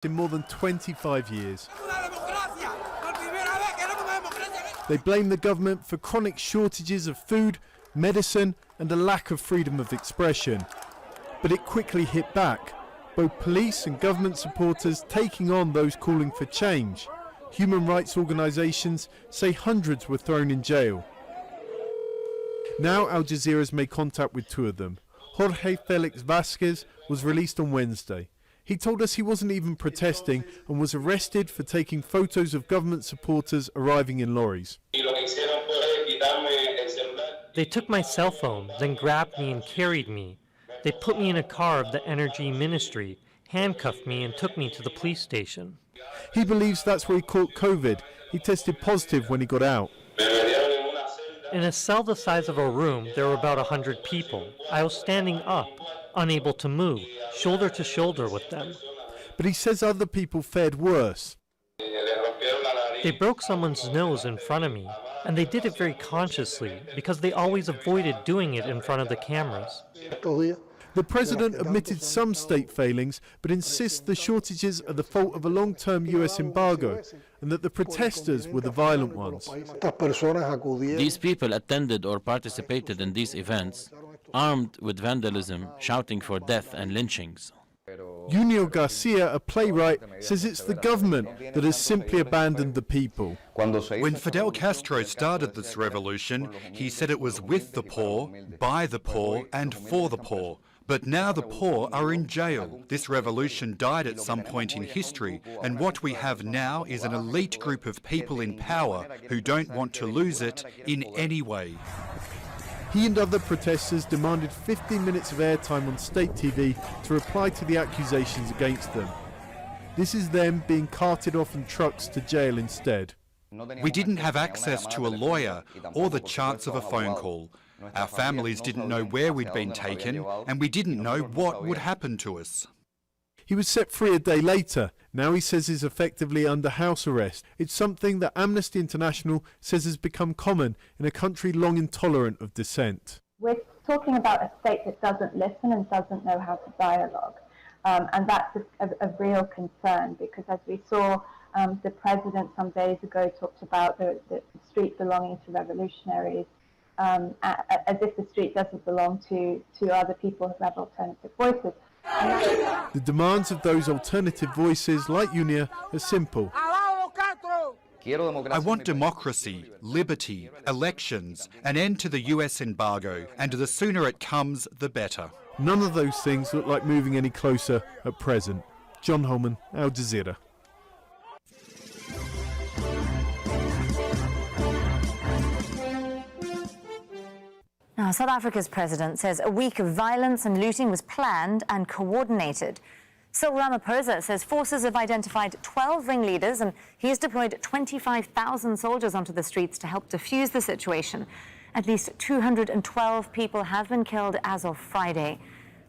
in more than 25 years. They blame the government for chronic shortages of food, medicine and a lack of freedom of expression. But it quickly hit back, both police and government supporters taking on those calling for change. Human rights organisations say hundreds were thrown in jail. Now Al Jazeera's made contact with two of them. Jorge Felix Vasquez was released on Wednesday. He told us he wasn't even protesting and was arrested for taking photos of government supporters arriving in lorries. They took my cell phone, then grabbed me and carried me. They put me in a car of the Energy Ministry, handcuffed me and took me to the police station. He believes that's where he caught COVID. He tested positive when he got out. In a cell the size of a room, there were about 100 people. I was standing up, unable to move, shoulder to shoulder with them. But he says other people fared worse. They broke someone's nose in front of me, and they did it very consciously because they always avoided doing it in front of the cameras. The president admitted some state failings, but insists the shortages are the fault of a long-term US embargo and that the protesters were the violent ones. These people attended or participated in these events, armed with vandalism, shouting for death and lynchings. Junior Garcia, a playwright, says it's the government that has simply abandoned the people. When Fidel Castro started this revolution, he said it was with the poor, by the poor, and for the poor. But now the poor are in jail. This revolution died at some point in history, and what we have now is an elite group of people in power who don't want to lose it in any way. He and other protesters demanded 15 minutes of airtime on state TV to reply to the accusations against them. This is them being carted off in trucks to jail instead. We didn't have access to a lawyer or the chance of a phone call. Our families didn't know where we'd been taken, and we didn't know what would happen to us. He was set free a day later. Now he says he's effectively under house arrest. It's something that Amnesty International says has become common in a country long intolerant of dissent. We're talking about a state that doesn't listen and doesn't know how to dialogue. And that's a real concern, because as we saw, the president some days ago talked about the street belonging to revolutionaries, as if the street doesn't belong to other people who have alternative voices. The demands of those alternative voices, like Junior, are simple. I want democracy, liberty, elections, an end to the US embargo, and the sooner it comes, the better. None of those things look like moving any closer at present. John Holman, Al Jazeera. Now, South Africa's president says a week of violence and looting was planned and coordinated. Cyril Ramaphosa says forces have identified 12 ringleaders and he has deployed 25,000 soldiers onto the streets to help defuse the situation. At least 212 people have been killed as of Friday.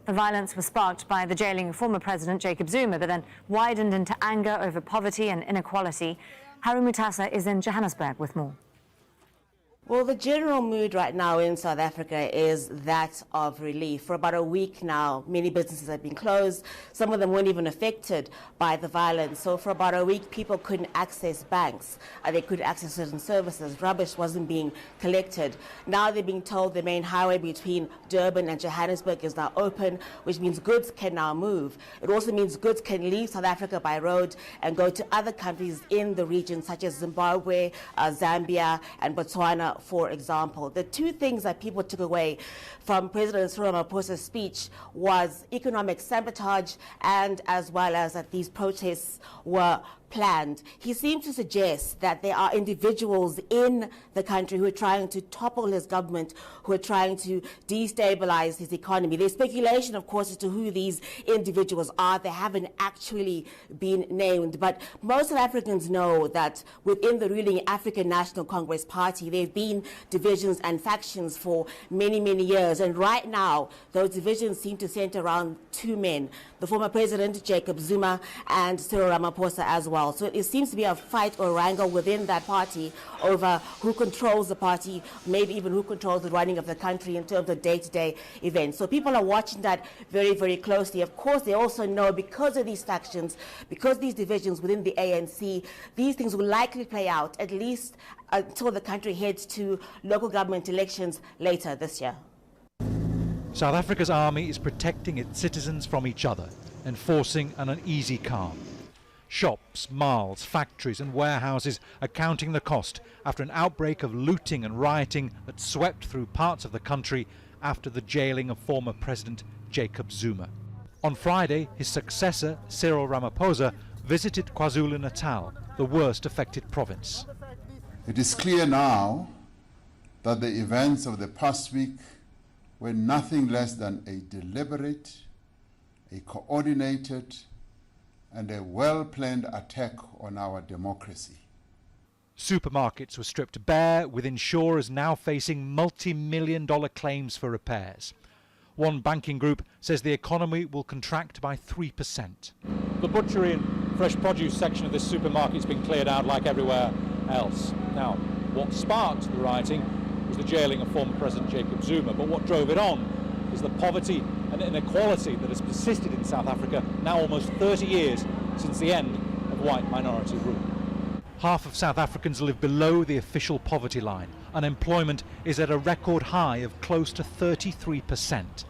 The violence was sparked by the jailing of former President Jacob Zuma, but then widened into anger over poverty and inequality. Harry Mutasa is in Johannesburg with more. Well, the general mood right now in South Africa is that of relief. For about a week now, many businesses have been closed. Some of them weren't even affected by the violence. So for about a week, people couldn't access banks. They couldn't access certain services. Rubbish wasn't being collected. Now they're being told the main highway between Durban and Johannesburg is now open, which means goods can now move. It also means goods can leave South Africa by road and go to other countries in the region, such as Zimbabwe, Zambia, and Botswana, for example. The two things that people took away from President Cyril Ramaphosa's speech was economic sabotage, and as well as that these protests were planned. He seemed to suggest that there are individuals in the country who are trying to topple his government, who are trying to destabilize his economy. There's speculation, of course, as to who these individuals are. They haven't actually been named, but most South Africans know that within the ruling African National Congress Party, there have been divisions and factions for many, many years. And right now, those divisions seem to center around two men, the former president, Jacob Zuma, and Cyril Ramaphosa as well. well. So it seems to be a fight or wrangle within that party over who controls the party, maybe even who controls the running of the country in terms of day-to-day events. So people are watching that very, very closely. Of course, they also know because of these factions, because of these divisions within the ANC, these things will likely play out at least until the country heads to local government elections later this year. South Africa's army is protecting its citizens from each other, enforcing an uneasy calm. Shops, malls, factories and warehouses are counting the cost after an outbreak of looting and rioting that swept through parts of the country after the jailing of former President Jacob Zuma. On Friday, his successor, Cyril Ramaphosa, visited KwaZulu-Natal, the worst affected province. It is clear now that the events of the past week were nothing less than a deliberate, a coordinated, and a well-planned attack on our democracy. Supermarkets were stripped bare, with insurers now facing multi-million-dollar claims for repairs. One banking group says the economy will contract by 3%. The butchery and fresh produce section of this supermarket has been cleared out like everywhere else. Now, what sparked the rioting was the jailing of former President Jacob Zuma, but what drove it on is the poverty and inequality that has persisted in South Africa now almost 30 years since the end of white minority rule. Half of South Africans live below the official poverty line. Unemployment is at a record high of close to 33%.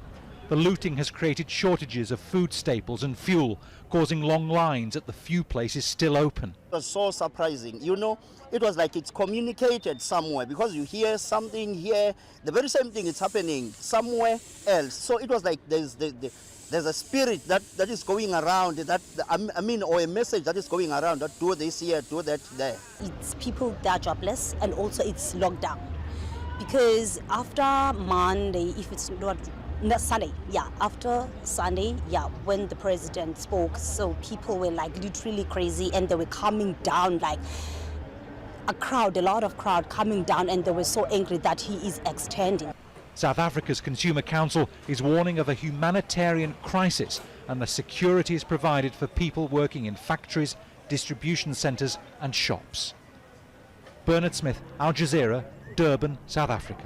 The looting has created shortages of food staples and fuel, causing long lines at the few places still open. It was so surprising. You know, it was like it's communicated somewhere, because you hear something here, the very same thing is happening somewhere else. So it was like there's a spirit that is going around, or a message that is going around, that do this here, do that there. It's people that are jobless, and also it's lockdown. Because after Monday, if it's not Sunday, after Sunday, when the president spoke, so people were like literally crazy, and they were coming down like a lot of crowd coming down, and they were so angry that he is extending. South Africa's Consumer Council is warning of a humanitarian crisis, and the security is provided for people working in factories, distribution centres and shops. Bernard Smith, Al Jazeera, Durban, South Africa.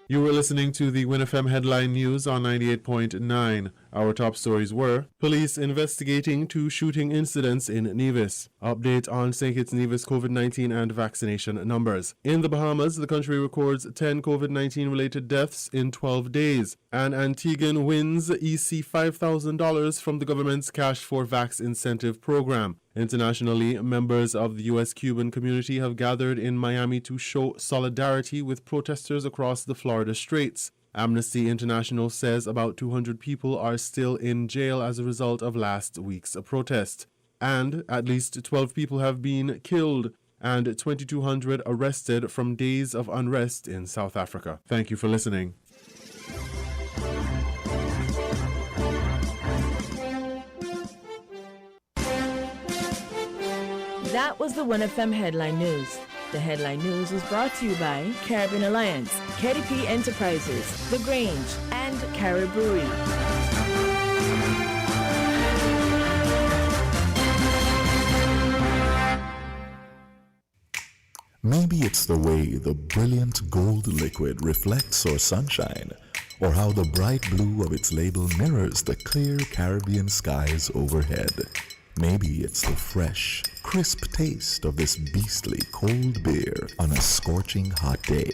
You were listening to the Win FM headline news on 98.9. Our top stories were: police investigating 2 shooting incidents in Nevis. Update on St. Kitts Nevis COVID-19 and vaccination numbers. In the Bahamas, the country records 10 COVID-19 related deaths in 12 days. And Antiguan wins EC $5,000 from the government's Cash for Vax incentive program. Internationally, members of the U.S.-Cuban community have gathered in Miami to show solidarity with protesters across the Florida Straits. Amnesty International says about 200 people are still in jail as a result of last week's protest. And at least 12 people have been killed and 2,200 arrested from days of unrest in South Africa. Thank you for listening. That was the Win FM Headline News. The Headline News was brought to you by Caribbean Alliance, KDP Enterprises, The Grange, and Carib Brewery. Maybe it's the way the brilliant gold liquid reflects our sunshine, or how the bright blue of its label mirrors the clear Caribbean skies overhead. Maybe it's the fresh, crisp taste of this beastly cold beer on a scorching hot day.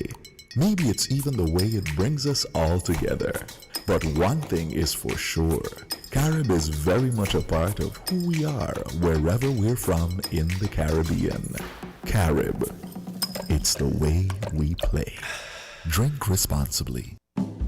Maybe it's even the way it brings us all together. But one thing is for sure, Carib is very much a part of who we are wherever we're from in the Caribbean. Carib, it's the way we play. Drink responsibly.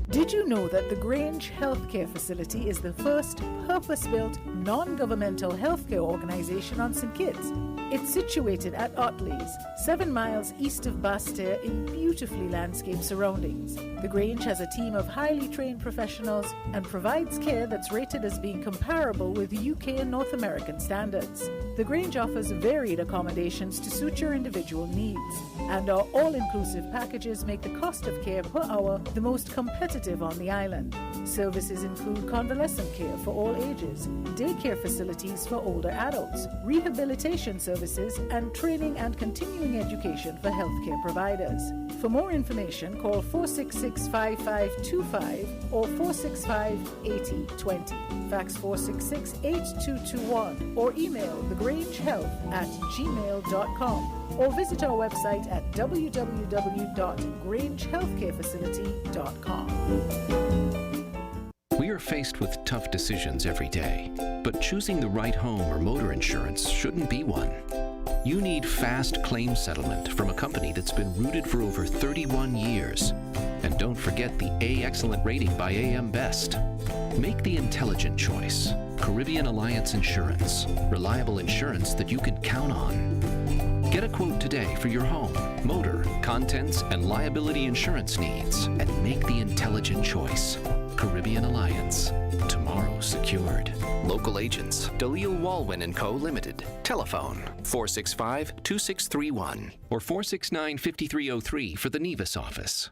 Did you know that the Grange Healthcare Facility is the first purpose-built, non-governmental healthcare organization on St. Kitts? It's situated at Otley's, 7 miles east of Basseterre in beautifully landscaped surroundings. The Grange has a team of highly trained professionals and provides care that's rated as being comparable with UK and North American standards. The Grange offers varied accommodations to suit your individual needs, and our all-inclusive packages make the cost of care per hour the most competitive on the island. Services include convalescent care for all ages, daycare facilities for older adults, rehabilitation services, and training and continuing education for healthcare providers. For more information, call 466-5525 or 465-8020. Fax 466-8221 or email thegrangehealth@gmail.com or visit our website at www.grangehealthcarefacility.com. We are faced with tough decisions every day, but choosing the right home or motor insurance shouldn't be one. You need fast claim settlement from a company that's been rooted for over 31 years. And don't forget the A Excellent rating by AM Best. Make the intelligent choice. Caribbean Alliance Insurance. Reliable insurance that you can count on. Get a quote today for your home, motor, contents, and liability insurance needs, and make the intelligent choice. Caribbean Alliance. Tomorrow secured. Local agents, Dalil Walwyn & Co. Limited. Telephone 465-2631 or 469-5303 for the Nevis office.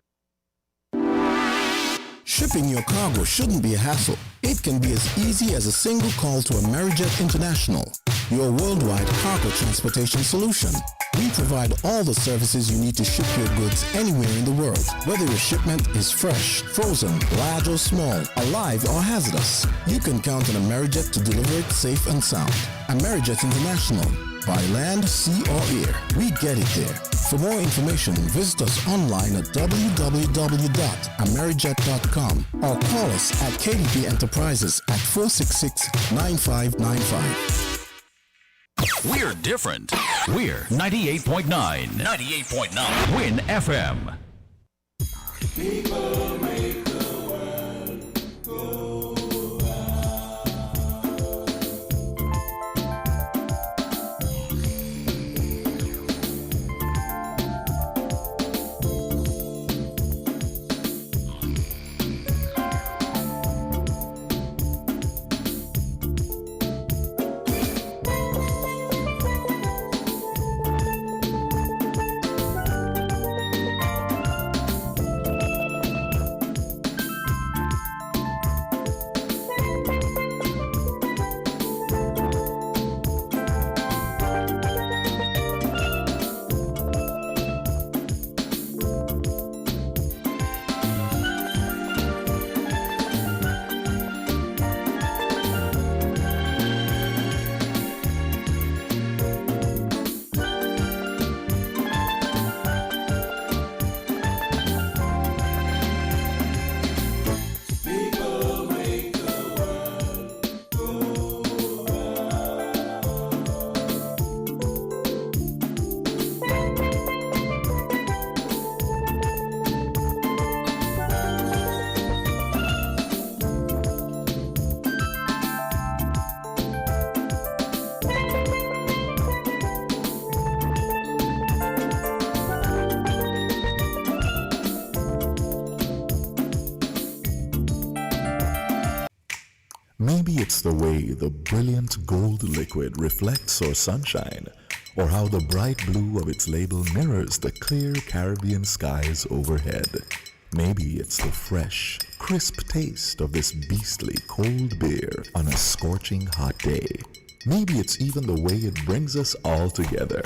Shipping your cargo shouldn't be a hassle. It can be as easy as a single call to Amerijet International, your worldwide cargo transportation solution. We provide all the services you need to ship your goods anywhere in the world, whether your shipment is fresh, frozen, large or small, alive or hazardous. You can count on Amerijet to deliver it safe and sound. Amerijet International. By land, sea or air, we get it there. For more information, visit us online at www.amerijet.com or call us at KDP Enterprises at 466-9595. We're different. We're 98.9. 98.9. Win FM. People make the world go Maybe it's the way the brilliant gold liquid reflects our sunshine, or how the bright blue of its label mirrors the clear Caribbean skies overhead. Maybe it's the fresh, crisp taste of this beastly cold beer on a scorching hot day. Maybe it's even the way it brings us all together.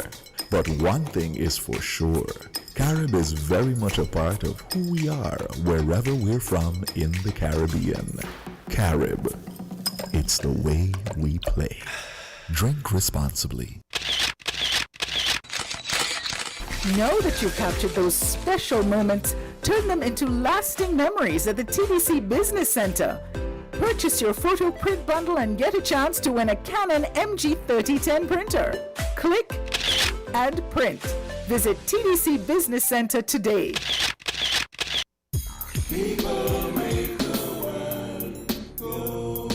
But one thing is for sure, Carib is very much a part of who we are wherever we're from in the Caribbean. Carib. It's the way we play. Drink responsibly. Know that you captured those special moments. Turn them into lasting memories at the TDC Business Center. Purchase your photo print bundle and get a chance to win a Canon MG3010 printer. Click and print. Visit TDC Business Center today. People make the world go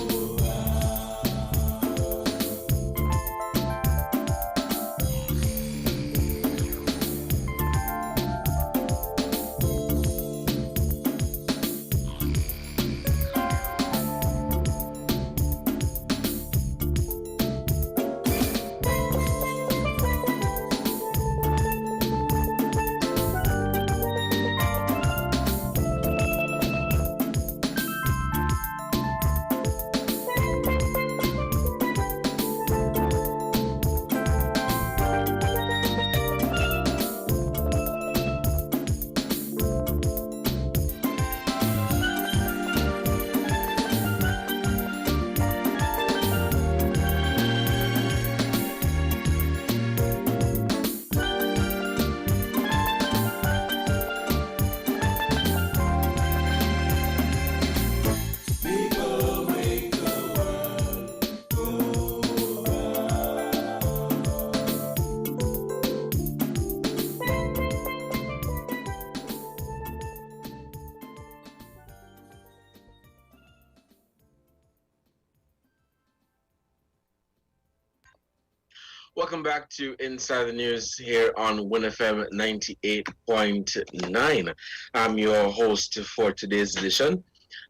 Welcome back to Inside the News here on WinFM 98.9. I'm your host for today's edition,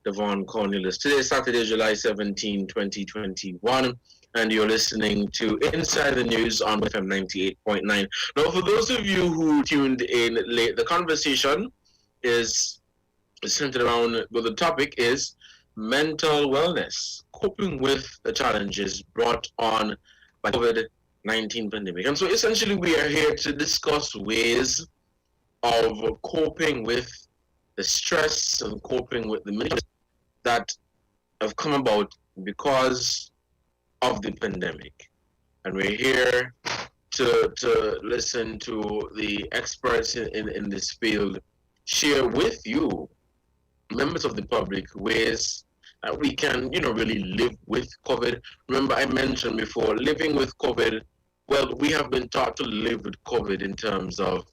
Devon Cornelius. Today is Saturday, July 17, 2021, and you're listening to Inside the News on WinFM 98.9. Now, for those of you who tuned in late, the conversation is centered around, well, the topic is mental wellness, coping with the challenges brought on by COVID-19 pandemic. And so essentially we are here to discuss ways of coping with the stress and coping with the measures that have come about because of the pandemic. And we're here to listen to the experts in this field share with you, members of the public, ways that we can, really live with COVID. Remember, I mentioned before, living with COVID, well, we have been taught to live with COVID in terms of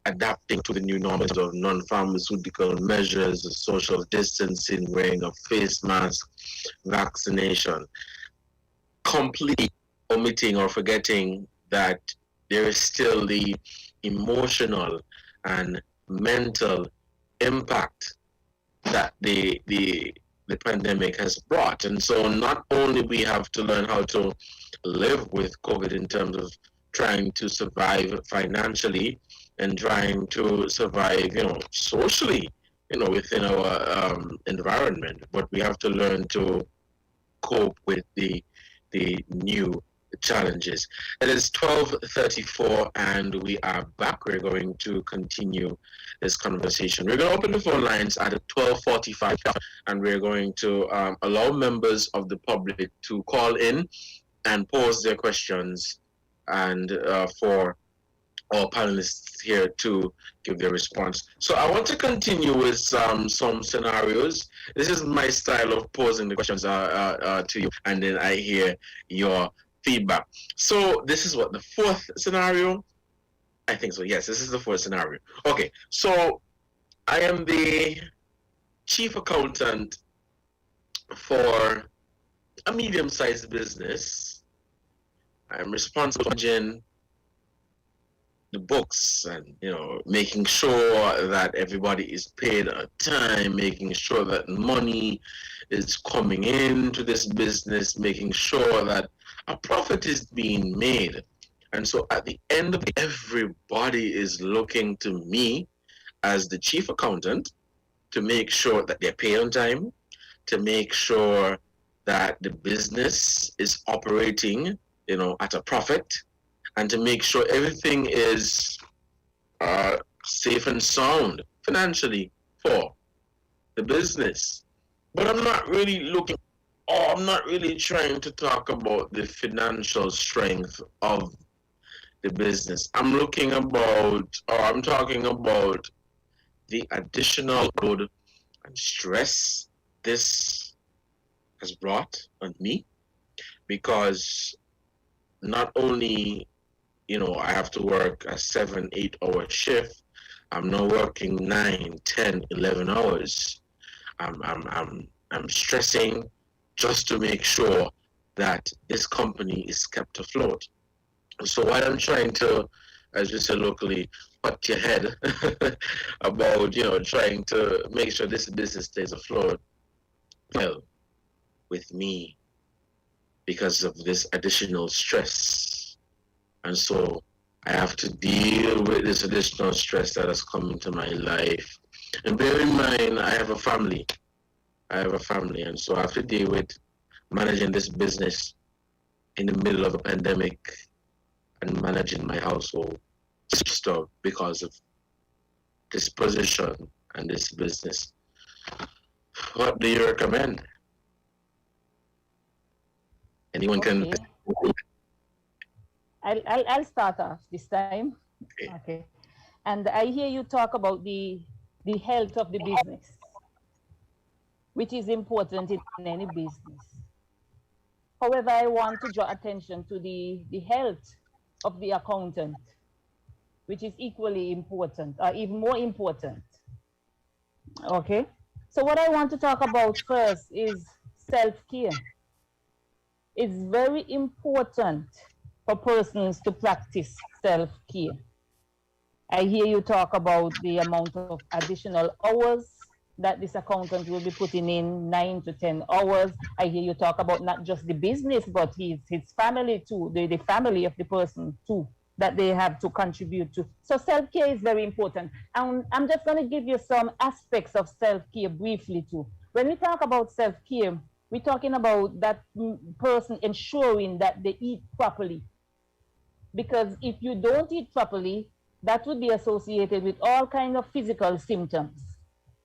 adapting to the new norms of non-pharmaceutical measures, social distancing, wearing a face mask, vaccination, completely omitting or forgetting that there is still the emotional and mental impact that the pandemic has brought. And so not only we have to learn how to live with COVID in terms of trying to survive financially and trying to survive, socially, within our environment, but we have to learn to cope with the new challenges. It is 12:34 and we are back. We're going to continue this conversation. We're going to open the phone lines at 12:45 and we're going to allow members of the public to call in and pose their questions and for our panelists here to give their response. So I want to continue with some scenarios. This is my style of posing the questions to you, and then I hear your feedback. So this is what, the fourth scenario? I think so. Yes, this is the fourth scenario. Okay, so I am the chief accountant for a medium-sized business. I'm responsible for managing the books and making sure that everybody is paid on time, making sure that money is coming into this business, making sure that a profit is being made. And so at the end of it, everybody is looking to me as the chief accountant to make sure that they're paid on time, to make sure that the business is operating, at a profit, and to make sure everything is safe and sound financially for the business. But I'm not really trying to talk about the financial strength of the business. I'm talking about the additional load and stress this has brought on me, because not only I have to work a 7-8 hour shift, I'm now working 9, 10, 11 hours. I'm stressing just to make sure that this company is kept afloat. So while I'm trying to, as we say locally, put your head about trying to make sure this business stays afloat, well, with me, because of this additional stress. And so I have to deal with this additional stress that has come into my life. And bear in mind, I have a family. And so I have to deal with managing this business in the middle of a pandemic and managing my household stuff because of this position and this business. What do you recommend? Anyone can. I'll start off this time. Okay. And I hear you talk about the health of the business, which is important in any business. However, I want to draw attention to the health of the accountant, which is equally important, or even more important. Okay. So what I want to talk about first is self-care. It's very important for persons to practice self-care. I hear you talk about the amount of additional hours that this accountant will be putting in, 9 to 10 hours. I hear you talk about not just the business, but his family too, the family of the person too, that they have to contribute to. So self-care is very important. And I'm just going to give you some aspects of self-care briefly too. When we talk about self-care, we're talking about that person ensuring that they eat properly. Because if you don't eat properly, that would be associated with all kinds of physical symptoms,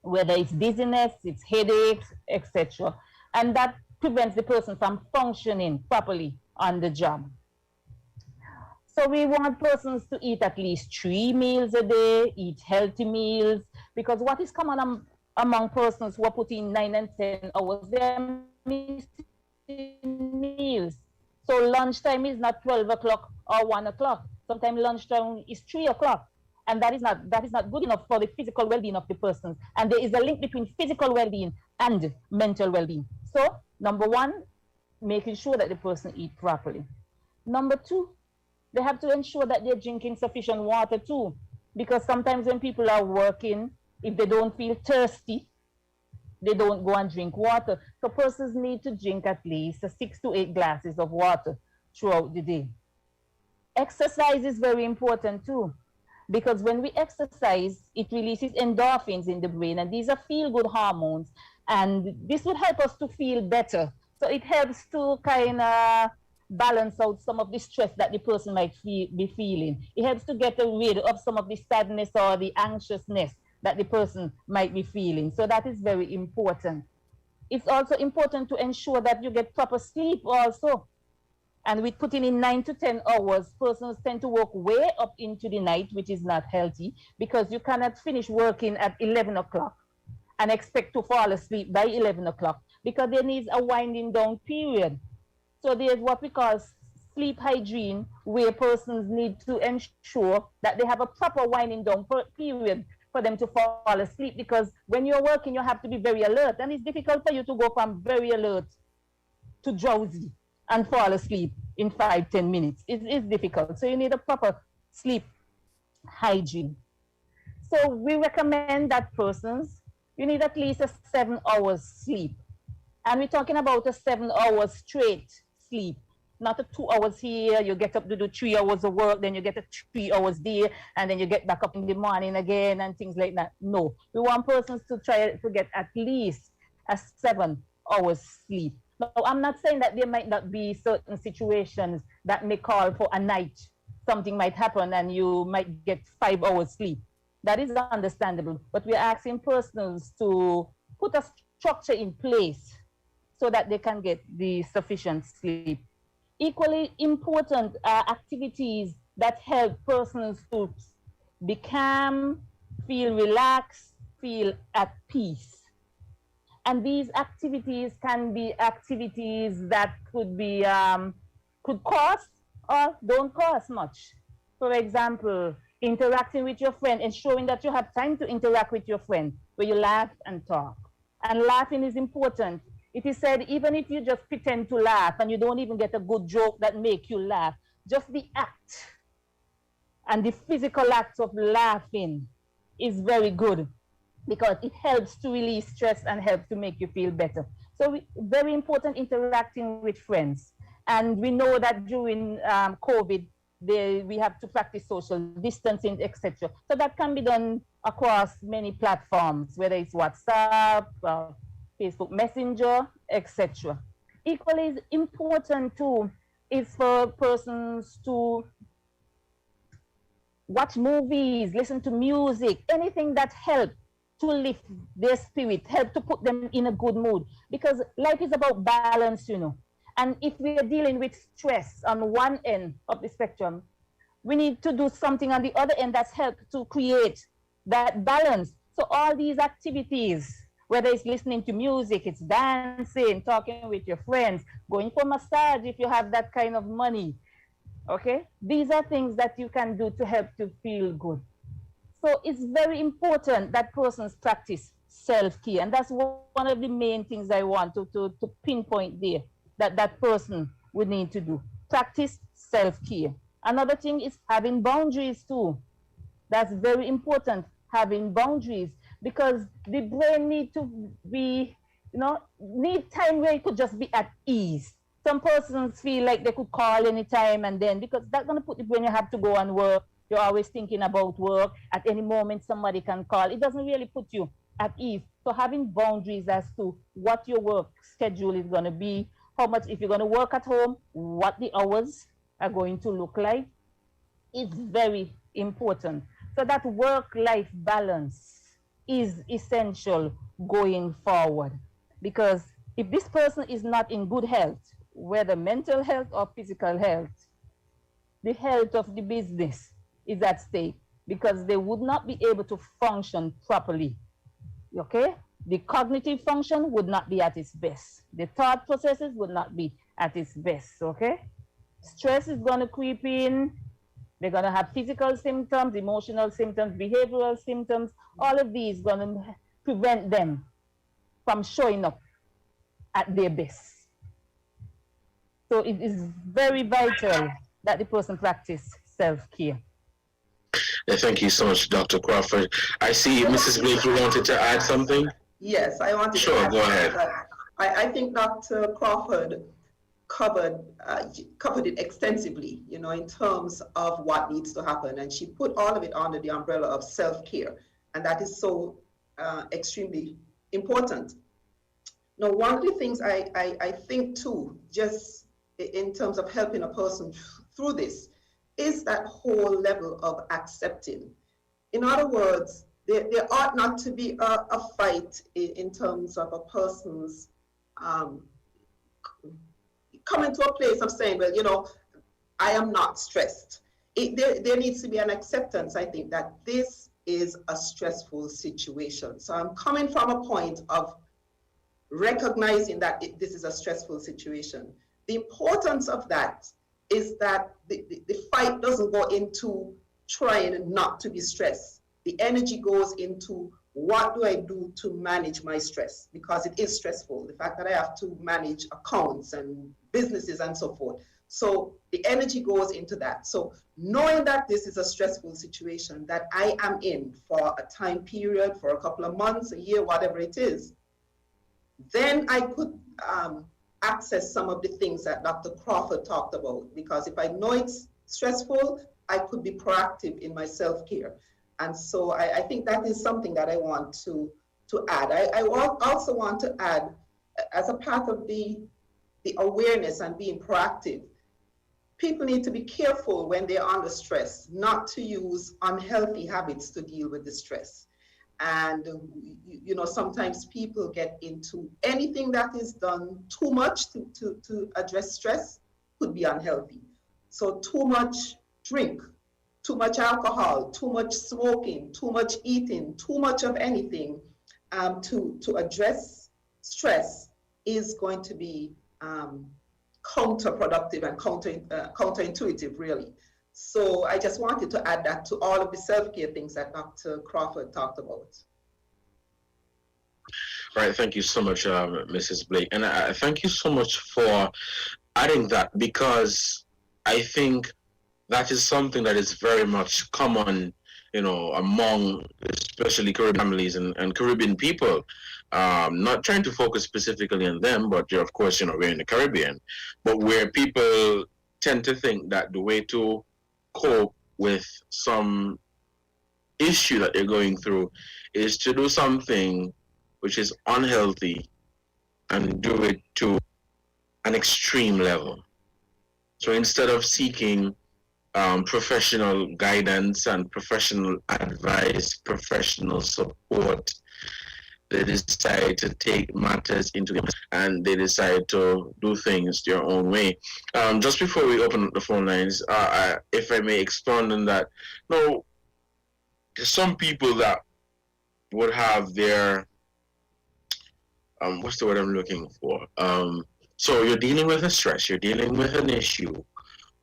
whether it's dizziness, it's headaches, etc. And that prevents the person from functioning properly on the job. So we want persons to eat at least 3 meals a day, eat healthy meals, because what is common among persons who are putting 9 and 10 hours, they're missing meals. So lunchtime is not 12 o'clock or 1 o'clock. Sometimes lunchtime is 3 o'clock. And that is not good enough for the physical well-being of the person. And there is a link between physical well-being and mental well-being. So, number 1, making sure that the person eats properly. Number 2, they have to ensure that they're drinking sufficient water too. Because sometimes when people are working, if they don't feel thirsty, they don't go and drink water. So persons need to drink at least 6 to 8 glasses of water throughout the day. Exercise is very important too, because when we exercise, it releases endorphins in the brain, and these are feel-good hormones, and this would help us to feel better. So it helps to kind of balance out some of the stress that the person might be feeling. It helps to get rid of some of the sadness or the anxiousness that the person might be feeling. So that is very important. It's also important to ensure that you get proper sleep also. And with putting in 9 to 10 hours, persons tend to work way up into the night, which is not healthy, because you cannot finish working at 11 o'clock and expect to fall asleep by 11 o'clock, because there needs a winding down period. So there's what we call sleep hygiene, where persons need to ensure that they have a proper winding down period for them to fall asleep, because when you're working, you have to be very alert, and it's difficult for you to go from very alert to drowsy and fall asleep in 5-10 minutes. It's difficult. So you need a proper sleep hygiene. So we recommend that persons, you need at least a 7 hours sleep. And we're talking about a 7 hours straight sleep, not a 2 hours here, you get up to do 3 hours of work, then you get a 3 hours there, and then you get back up in the morning again and things like that. No, we want persons to try to get at least a 7 hours sleep. Now, I'm not saying that there might not be certain situations that may call for a night. Something might happen and you might get 5 hours sleep. That is understandable, but we're asking persons to put a structure in place so that they can get the sufficient sleep. Equally important are activities that help persons to be calm, feel relaxed, feel at peace. And these activities can be activities that could be could cost or don't cost much. For example, interacting with your friend, ensuring that you have time to interact with your friend, where you laugh and talk. And laughing is important. It is said, even if you just pretend to laugh and you don't even get a good joke that make you laugh, just the act and the physical act of laughing is very good, because it helps to release stress and helps to make you feel better. So very important, interacting with friends. And we know that during COVID, we have to practice social distancing, etc. So that can be done across many platforms, whether it's WhatsApp, Facebook Messenger, etc. Equally important too is for persons to watch movies, listen to music, anything that helps to lift their spirit, help to put them in a good mood. Because life is about balance, you know. And if we are dealing with stress on one end of the spectrum, we need to do something on the other end that's helped to create that balance. So all these activities, whether it's listening to music, it's dancing, talking with your friends, going for massage if you have that kind of money, okay? These are things that you can do to help to feel good. So it's very important that persons practice self-care, and that's one of the main things I want to pinpoint there, that person would need to do. practice self-care. Another thing is having boundaries too. That's very important, having boundaries, because the brain need to be, need time where it could just be at ease. Some persons feel like they could call anytime and then, because that's going to put the brain, you have to go and work. You're always thinking about work. At any moment, somebody can call. It doesn't really put you at ease. So having boundaries as to what your work schedule is going to be, how much, if you're going to work at home, what the hours are going to look like, is very important. So that work-life balance is essential going forward. Because if this person is not in good health, whether mental health or physical health, the health of the business is at stake, because they would not be able to function properly. Okay? The cognitive function would not be at its best. The thought processes would not be at its best. Okay? Stress is going to creep in. They're going to have physical symptoms, emotional symptoms, behavioral symptoms. All of these going to prevent them from showing up at their best. So it is very vital that the person practice self-care. Thank you so much, Dr. Crawford. I see Mrs. Blake, you wanted to add something? Yes, I wanted to add. Sure, go ahead. I think Dr. Crawford covered it extensively, in terms of what needs to happen. And she put all of it under the umbrella of self-care. And that is so extremely important. Now, one of the things I think too, just in terms of helping a person through this, is that whole level of accepting. In other words, there ought not to be a fight in terms of a person's coming to a place of saying, well, I am not stressed. There needs to be an acceptance, I think, that this is a stressful situation. So I'm coming from a point of recognizing that this is a stressful situation. The importance of that is that the fight doesn't go into trying not to be stressed. The energy goes into, what do I do to manage my stress? Because it is stressful. The fact that I have to manage accounts and businesses and so forth. So the energy goes into that. So knowing that this is a stressful situation that I am in for a time period, for a couple of months, a year, whatever it is, then I could access some of the things that Dr. Crawford talked about. Because if I know it's stressful, I could be proactive in my self-care. And so I think that is something that I want to add. I also want to add, as a part of the awareness and being proactive, people need to be careful when they're under stress, not to use unhealthy habits to deal with the stress. And, sometimes people get into anything that is done too much to address stress could be unhealthy. So too much drink, too much alcohol, too much smoking, too much eating, too much of anything to address stress is going to be counterproductive and counterintuitive, really. So I just wanted to add that to all of the self-care things that Dr. Crawford talked about. All right, thank you so much, Mrs. Blake. And thank you so much for adding that, because I think that is something that is very much common, among especially Caribbean families and Caribbean people. Not trying to focus specifically on them, but of course, we're in the Caribbean, but where people tend to think that the way to cope with some issue that they're going through is to do something which is unhealthy and do it to an extreme level. So instead of seeking professional guidance and professional advice, professional support, they decide to take matters into them and they decide to do things their own way. Just before we open up the phone lines, if I may expound on that, no, there's some people that would have their, what's the word I'm looking for? So you're dealing with a stress, you're dealing with an issue,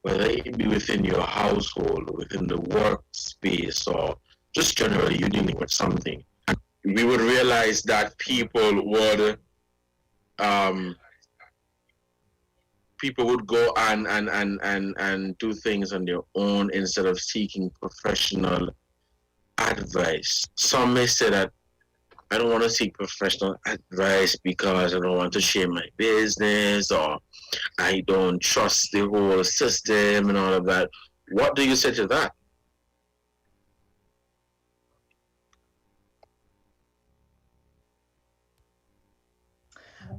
whether it be within your household, within the workspace, or just generally you're dealing with something. We would realize that people would people would go and do things on their own instead of seeking professional advice. Some may say that I don't want to seek professional advice because I don't want to share my business, or I don't trust the whole system and all of that. What do you say to that?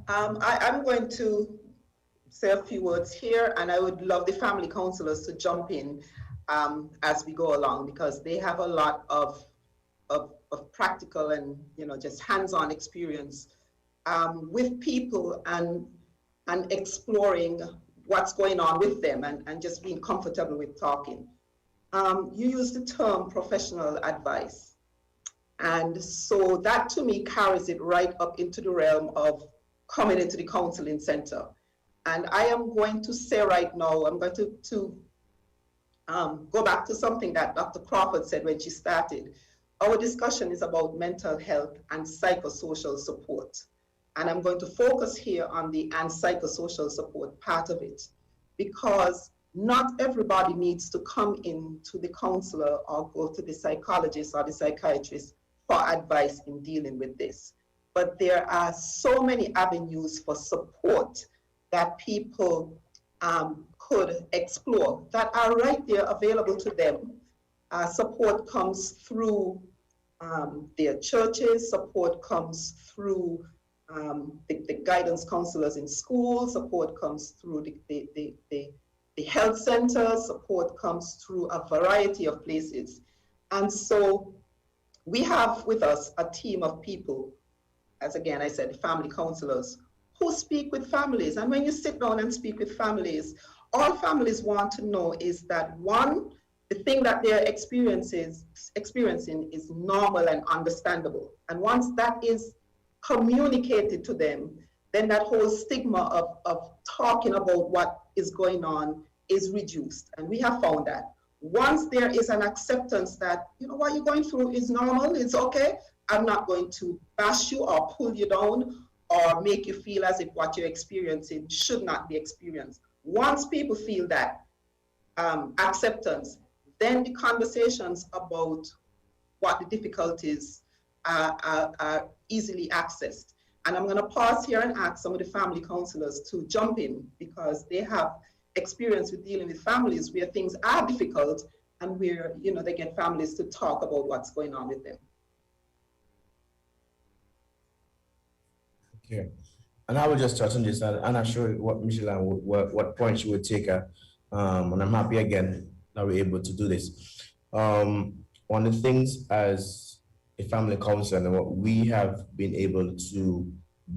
I'm going to say a few words here, and I would love the family counselors to jump in as we go along, because they have a lot of practical and just hands-on experience with people and exploring what's going on with them and just being comfortable with talking. You use the term professional advice, and so that to me carries it right up into the realm of coming into the counseling center. And I am going to say right now, I'm going to go back to something that Dr. Crawford said when she started. Our discussion is about mental health and psychosocial support. And I'm going to focus here on the and psychosocial support part of it, because not everybody needs to come in to the counselor or go to the psychologist or the psychiatrist for advice in dealing with this. But there are so many avenues for support that people could explore that are right there available to them. Support comes through their churches, support comes through the guidance counselors in schools, support comes through the health centers, support comes through a variety of places. And so we have with us a team of people, as again I said, family counselors, who speak with families. And when you sit down and speak with families, all families want to know is that, one, the thing that they're experiencing is normal and understandable. And once that is communicated to them, then that whole stigma of talking about what is going on is reduced. And we have found that once there is an acceptance that, what you're going through is normal, it's okay, I'm not going to bash you or pull you down or make you feel as if what you're experiencing should not be experienced. Once people feel that acceptance, then the conversations about what the difficulties are easily accessed. And I'm going to pause here and ask some of the family counselors to jump in, because they have experience with dealing with families where things are difficult and where they get families to talk about what's going on with them. Okay, and I will just touch on this, and I'm not sure what Micheline what point she would take, and I'm happy again that we're able to do this. One of the things as a family counselor and what we have been able to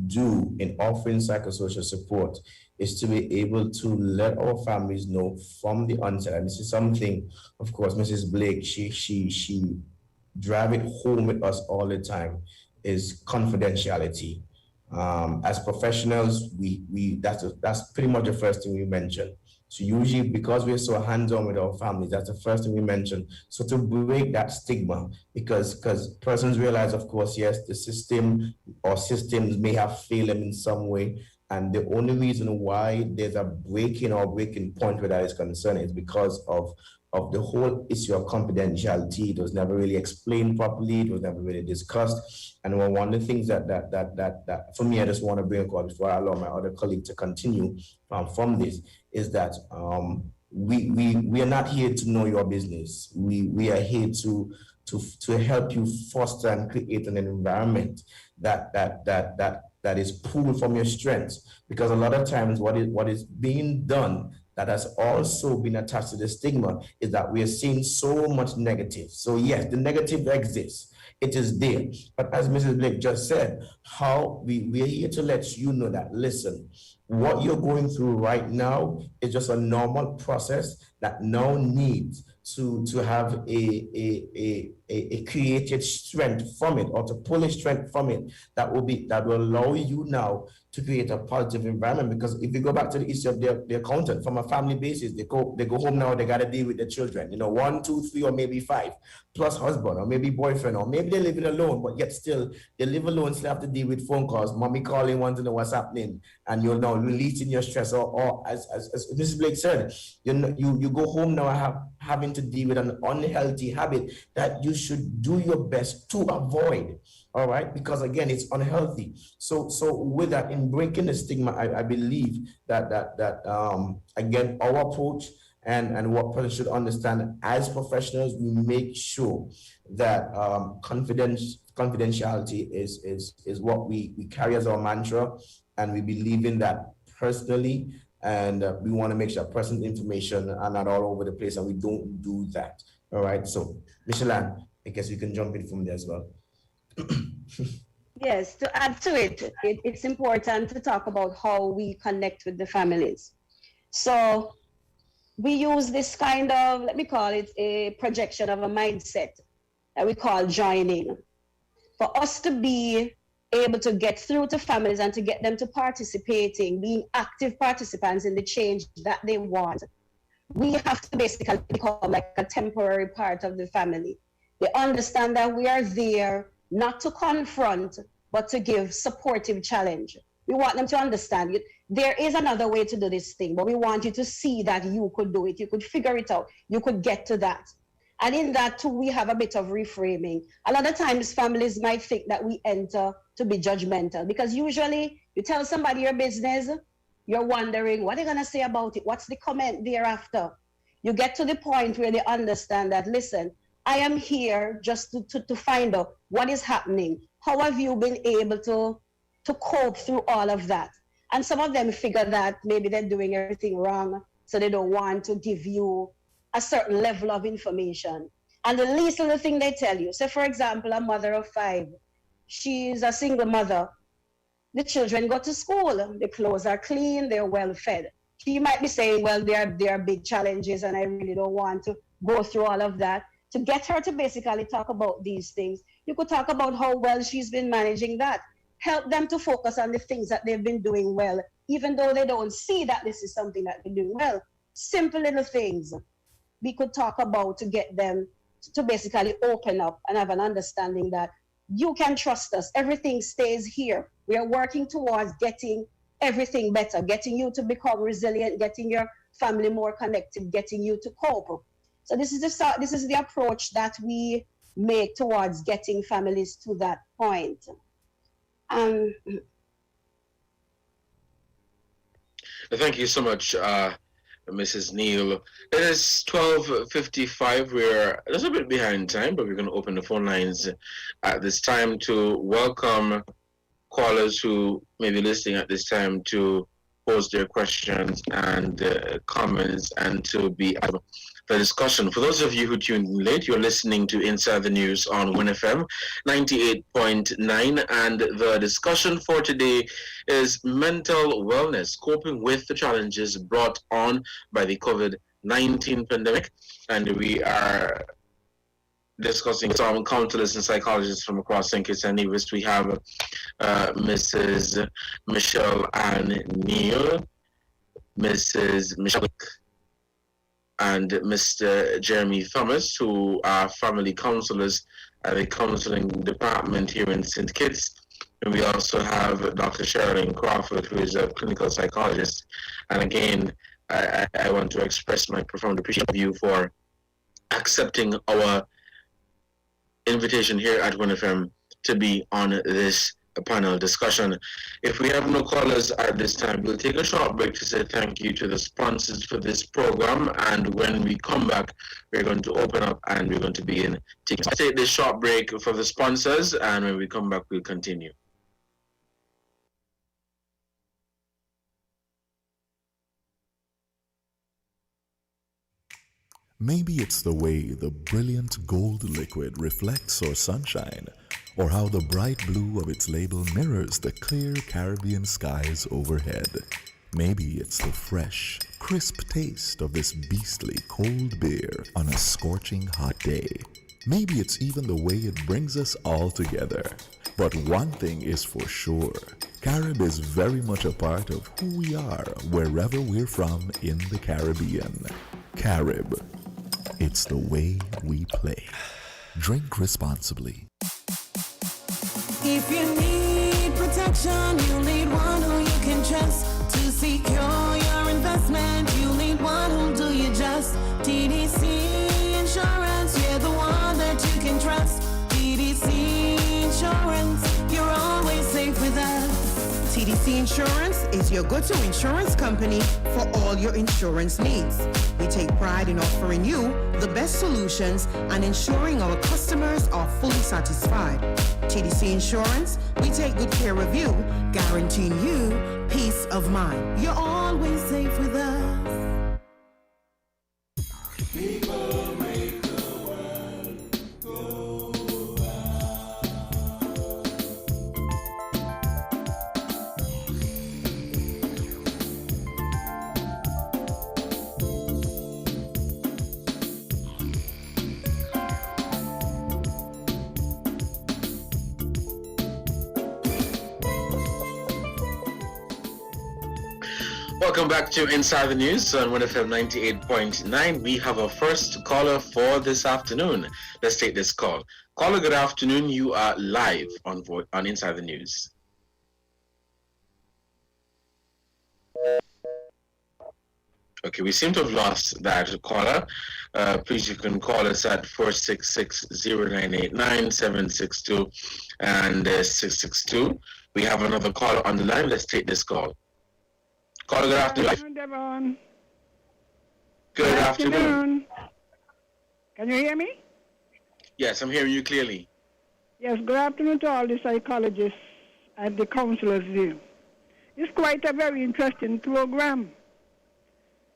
do in offering psychosocial support is to be able to let our families know from the onset, and this is something, of course, Mrs. Blake, she drive it home with us all the time, is confidentiality. As professionals, that's pretty much the first thing we mention. So usually, because we're so hands-on with our families, that's the first thing we mention. So to break that stigma, because persons realize, of course, yes, the system or systems may have failed them in some way, and the only reason why there's a breaking point where that is concerned is because of the whole issue of confidentiality. It was never really explained properly. It was never really discussed. And one of the things that for me, I just want to bring across before I allow my other colleague to continue from this, is that we are not here to know your business. We are here to help you foster and create an environment that is pulled from your strengths. Because a lot of times what is being done that has also been attached to the stigma is that we are seeing so much negative. So yes, the negative exists. It is there. But as Mrs. Blake just said, we are here to let you know that, listen, what you're going through right now is just a normal process that now needs to have a created strength from it, or to pull a strength from it that will allow you now to create a positive environment. Because if you go back to the issue of the accountant, from a family basis, they go home now, they got to deal with their children, 1, 2, 3, or maybe 5, plus husband, or maybe boyfriend, or maybe they're living alone, but yet still they live alone, still have to deal with phone calls, mommy calling, want to know what's happening, and you're now releasing your stress, or as Mrs. Blake said, you go home now having to deal with an unhealthy habit that you should do your best to avoid. All right, because again, it's unhealthy. So with that, in breaking the stigma, I believe that again, our approach and what persons should understand as professionals, we make sure that confidentiality is what we carry as our mantra, and we believe in that personally, and we want to make sure personal information are not all over the place, and we don't do that. All right, so Micheline, I guess you can jump in from there as well. Yes, to add to it, it's important to talk about how we connect with the families. So we use this kind of, let me call it a projection of a mindset that we call joining. For us to be able to get through to families and to get them to participating, being active participants in the change that they want, we have to basically become like a temporary part of the family. They understand that we are there not to confront, but to give supportive challenge. We want them to understand there is another way to do this thing, but we want you to see that you could do it. You could figure it out. You could get to that. And in that too, we have a bit of reframing. A lot of times families might think that we enter to be judgmental, because usually you tell somebody your business, you're wondering what they're gonna say about it. What's the comment thereafter? You get to the point where they understand that, listen, I am here just to find out what is happening. How have you been able to cope through all of that? And some of them figure that maybe they're doing everything wrong, so they don't want to give you a certain level of information. And the least little thing they tell you, so for example, a mother of 5, she's a single mother. The children go to school, the clothes are clean, they're well fed. She might be saying, well, there are big challenges and I really don't want to go through all of that. To get her to basically talk about these things, you could talk about how well she's been managing that. Help them to focus on the things that they've been doing well, even though they don't see that this is something that they're doing well. Simple little things we could talk about to get them to basically open up and have an understanding that you can trust us. Everything stays here. We are working towards getting everything better, getting you to become resilient, getting your family more connected, getting you to cope. So this is the approach that we make towards getting families to that point. Thank you so much, Mrs. Neal. It is 12:55. We're a little bit behind time, but we're going to open the phone lines at this time to welcome callers who may be listening at this time to pose their questions and comments and to be the discussion. For those of you who tuned in late, you're listening to Inside the News on WinFM 98.9, and the discussion for today is mental wellness, coping with the challenges brought on by the COVID-19 pandemic. And we are discussing some counselors and psychologists from across St. Kitts and Nevis. We have Mrs. Michelle Ann Neal, Mrs. Michelle and Mr. Jeremy Thomas, who are family counselors at the counseling department here in St. Kitts. And we also have Dr. Sherilyn Crawford, who is a clinical psychologist. And again, I want to express my profound appreciation of you for accepting our invitation here at WinFM to be on this panel discussion. If we have no callers at this time, we'll take a short break to say thank you to the sponsors for this program, and when we come back, we're going to open up and we're going to begin. Take this short break for the sponsors, and when we come back, we'll continue. Maybe it's the way the brilliant gold liquid reflects or sunshine, or how the bright blue of its label mirrors the clear Caribbean skies overhead. Maybe it's the fresh, crisp taste of this beastly cold beer on a scorching hot day. Maybe it's even the way it brings us all together. But one thing is for sure, Carib is very much a part of who we are wherever we're from in the Caribbean. Carib, it's the way we play. Drink responsibly. If you need protection, you need one who you can trust. To secure your investment, you need one who'll do you just. TDC Insurance, you're the one that you can trust. TDC Insurance, you're always safe with us. TDC Insurance is your go-to insurance company for all your insurance needs. We take pride in offering you the best solutions and ensuring our customers are fully satisfied. TDC Insurance, we take good care of you, guaranteeing you peace of mind. You're always safe with us. People make the world go Welcome back to Inside the News on 1FM 98.9. We have our first caller for this afternoon. Let's take this call. Caller, good afternoon. You are live on Inside the News. Okay, we seem to have lost that caller. Please, you can call us at 466-0989, 762 and 662. We have another caller on the line. Let's take this call. Caller, good afternoon. Devon. Good afternoon. Can you hear me? Yes, I'm hearing you clearly. Yes, good afternoon to all the psychologists and the counselors here. It's quite a very interesting program.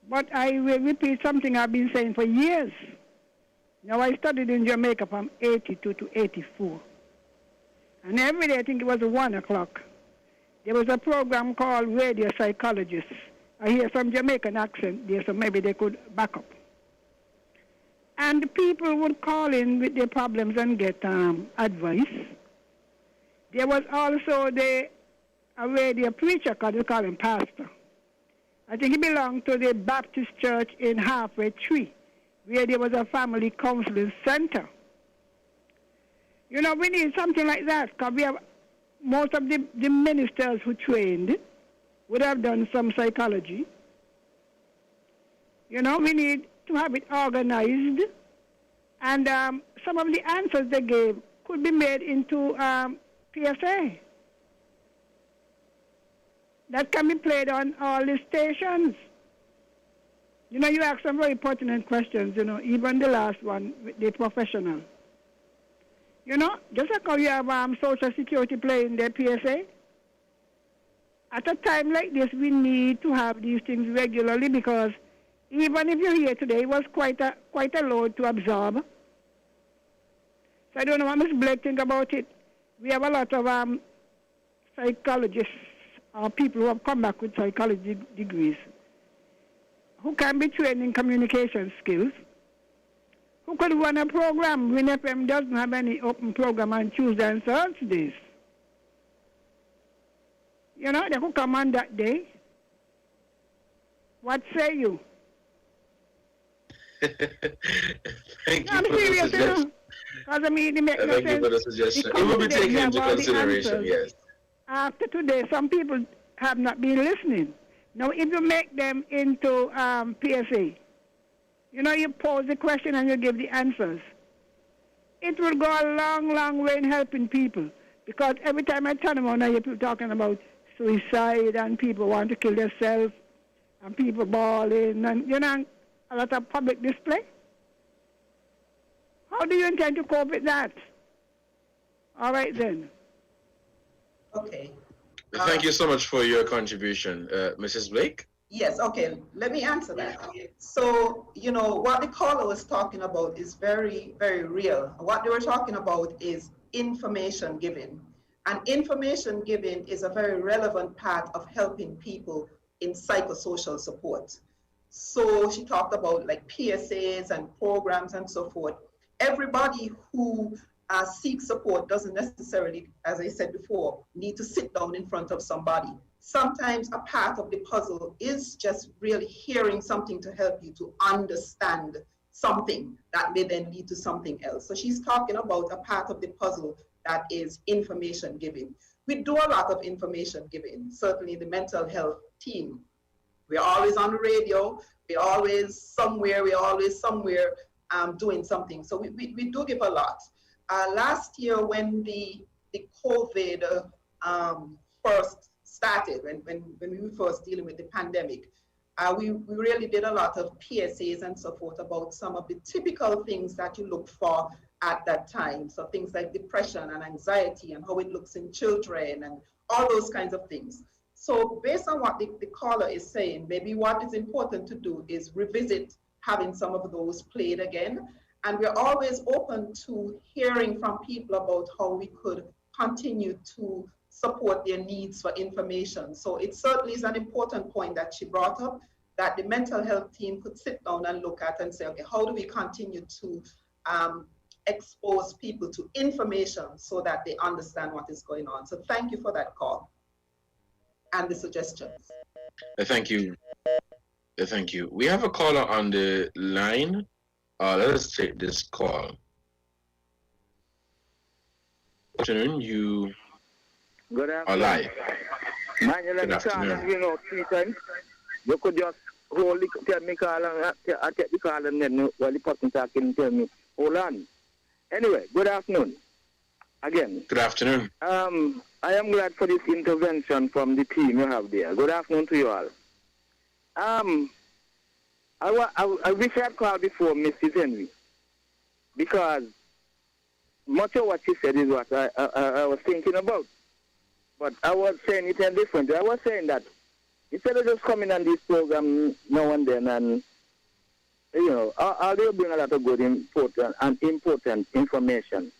But I will repeat something I've been saying for years. Now, I studied in Jamaica from 82 to 84. And every day, I think it was 1 o'clock, there was a program called Radio Psychologists. I hear some Jamaican accent there, so maybe they could back up. And people would call in with their problems and get advice. There was also a radio preacher, they call him pastor. I think he belonged to the Baptist church in Halfway Tree, where there was a family counseling center. You know, we need something like that, because we have most of the ministers who trained would have done some psychology. You know, we need to have it organized, and some of the answers they gave could be made into PSA. That can be played on all the stations. You know, you ask some very pertinent questions, you know, even the last one, the professional. You know, just like how you have Social Security playing their PSA. At a time like this, we need to have these things regularly, because even if you're here today, it was quite a load to absorb. So I don't know what Ms. Blake think about it. We have a lot of psychologists or people who have come back with psychology degrees who can be trained in communication skills, who could run a program. Win FM doesn't have any open program on Tuesday and Thursdays. You know, they could come on that day. What say you? Thank I'm you for serious, the you know. suggestion. Because I mean, it makes no Thank you sense. for the suggestion. Because It will be today we taken have into all the consideration, answers. yes. After today, some people have not been listening. Now, if you make them into PSA, you know, you pose the question and you give the answers, it will go a long, long way in helping people. Because every time I turn around, I hear people talking about suicide and people want to kill themselves and people bawling and, you know, a lot of public display. How do you intend to cope with that? All right, then. Okay. Thank you so much for your contribution. Mrs. Blake? Yes, okay, let me answer that. So, you know, what the caller was talking about is very, very real. What they were talking about is information giving. And information giving is a very relevant part of helping people in psychosocial support. So she talked about like PSAs and programs and so forth. Everybody who seeks support doesn't necessarily, as I said before, need to sit down in front of somebody. Sometimes a part of the puzzle is just really hearing something to help you to understand something that may then lead to something else. So she's talking about a part of the puzzle that is information giving. We do a lot of information giving, certainly the mental health team. We're always on the radio, we're always somewhere doing something. So we do give a lot. Last year when the COVID first started, when we were first dealing with the pandemic, we really did a lot of PSAs and so forth about some of the typical things that you look for at that time. So things like depression and anxiety and how it looks in children and all those kinds of things. So based on what the caller is saying, maybe what is important to do is revisit having some of those played again. And we're always open to hearing from people about how we could continue to support their needs for information. So it certainly is an important point that she brought up, that the mental health team could sit down and look at and say, okay, how do we continue to expose people to information so that they understand what is going on? So thank you for that call and the suggestions. Thank you. Thank you. We have a caller on the line. Let us take this call. Good afternoon. You are live. Good afternoon. You know, 3 times. You could just hold it, tell me call and I take the call and then while the person talking tell me, hold on. Anyway, good afternoon. Again. Good afternoon. I am glad for this intervention from the team you have there. Good afternoon to you all. I wish I had called before Mrs. Henry, because much of what she said is what I was thinking about. But I was saying it in different. I was saying that instead of just coming on this program now and then and, you know, they'll bring a lot of good, important information.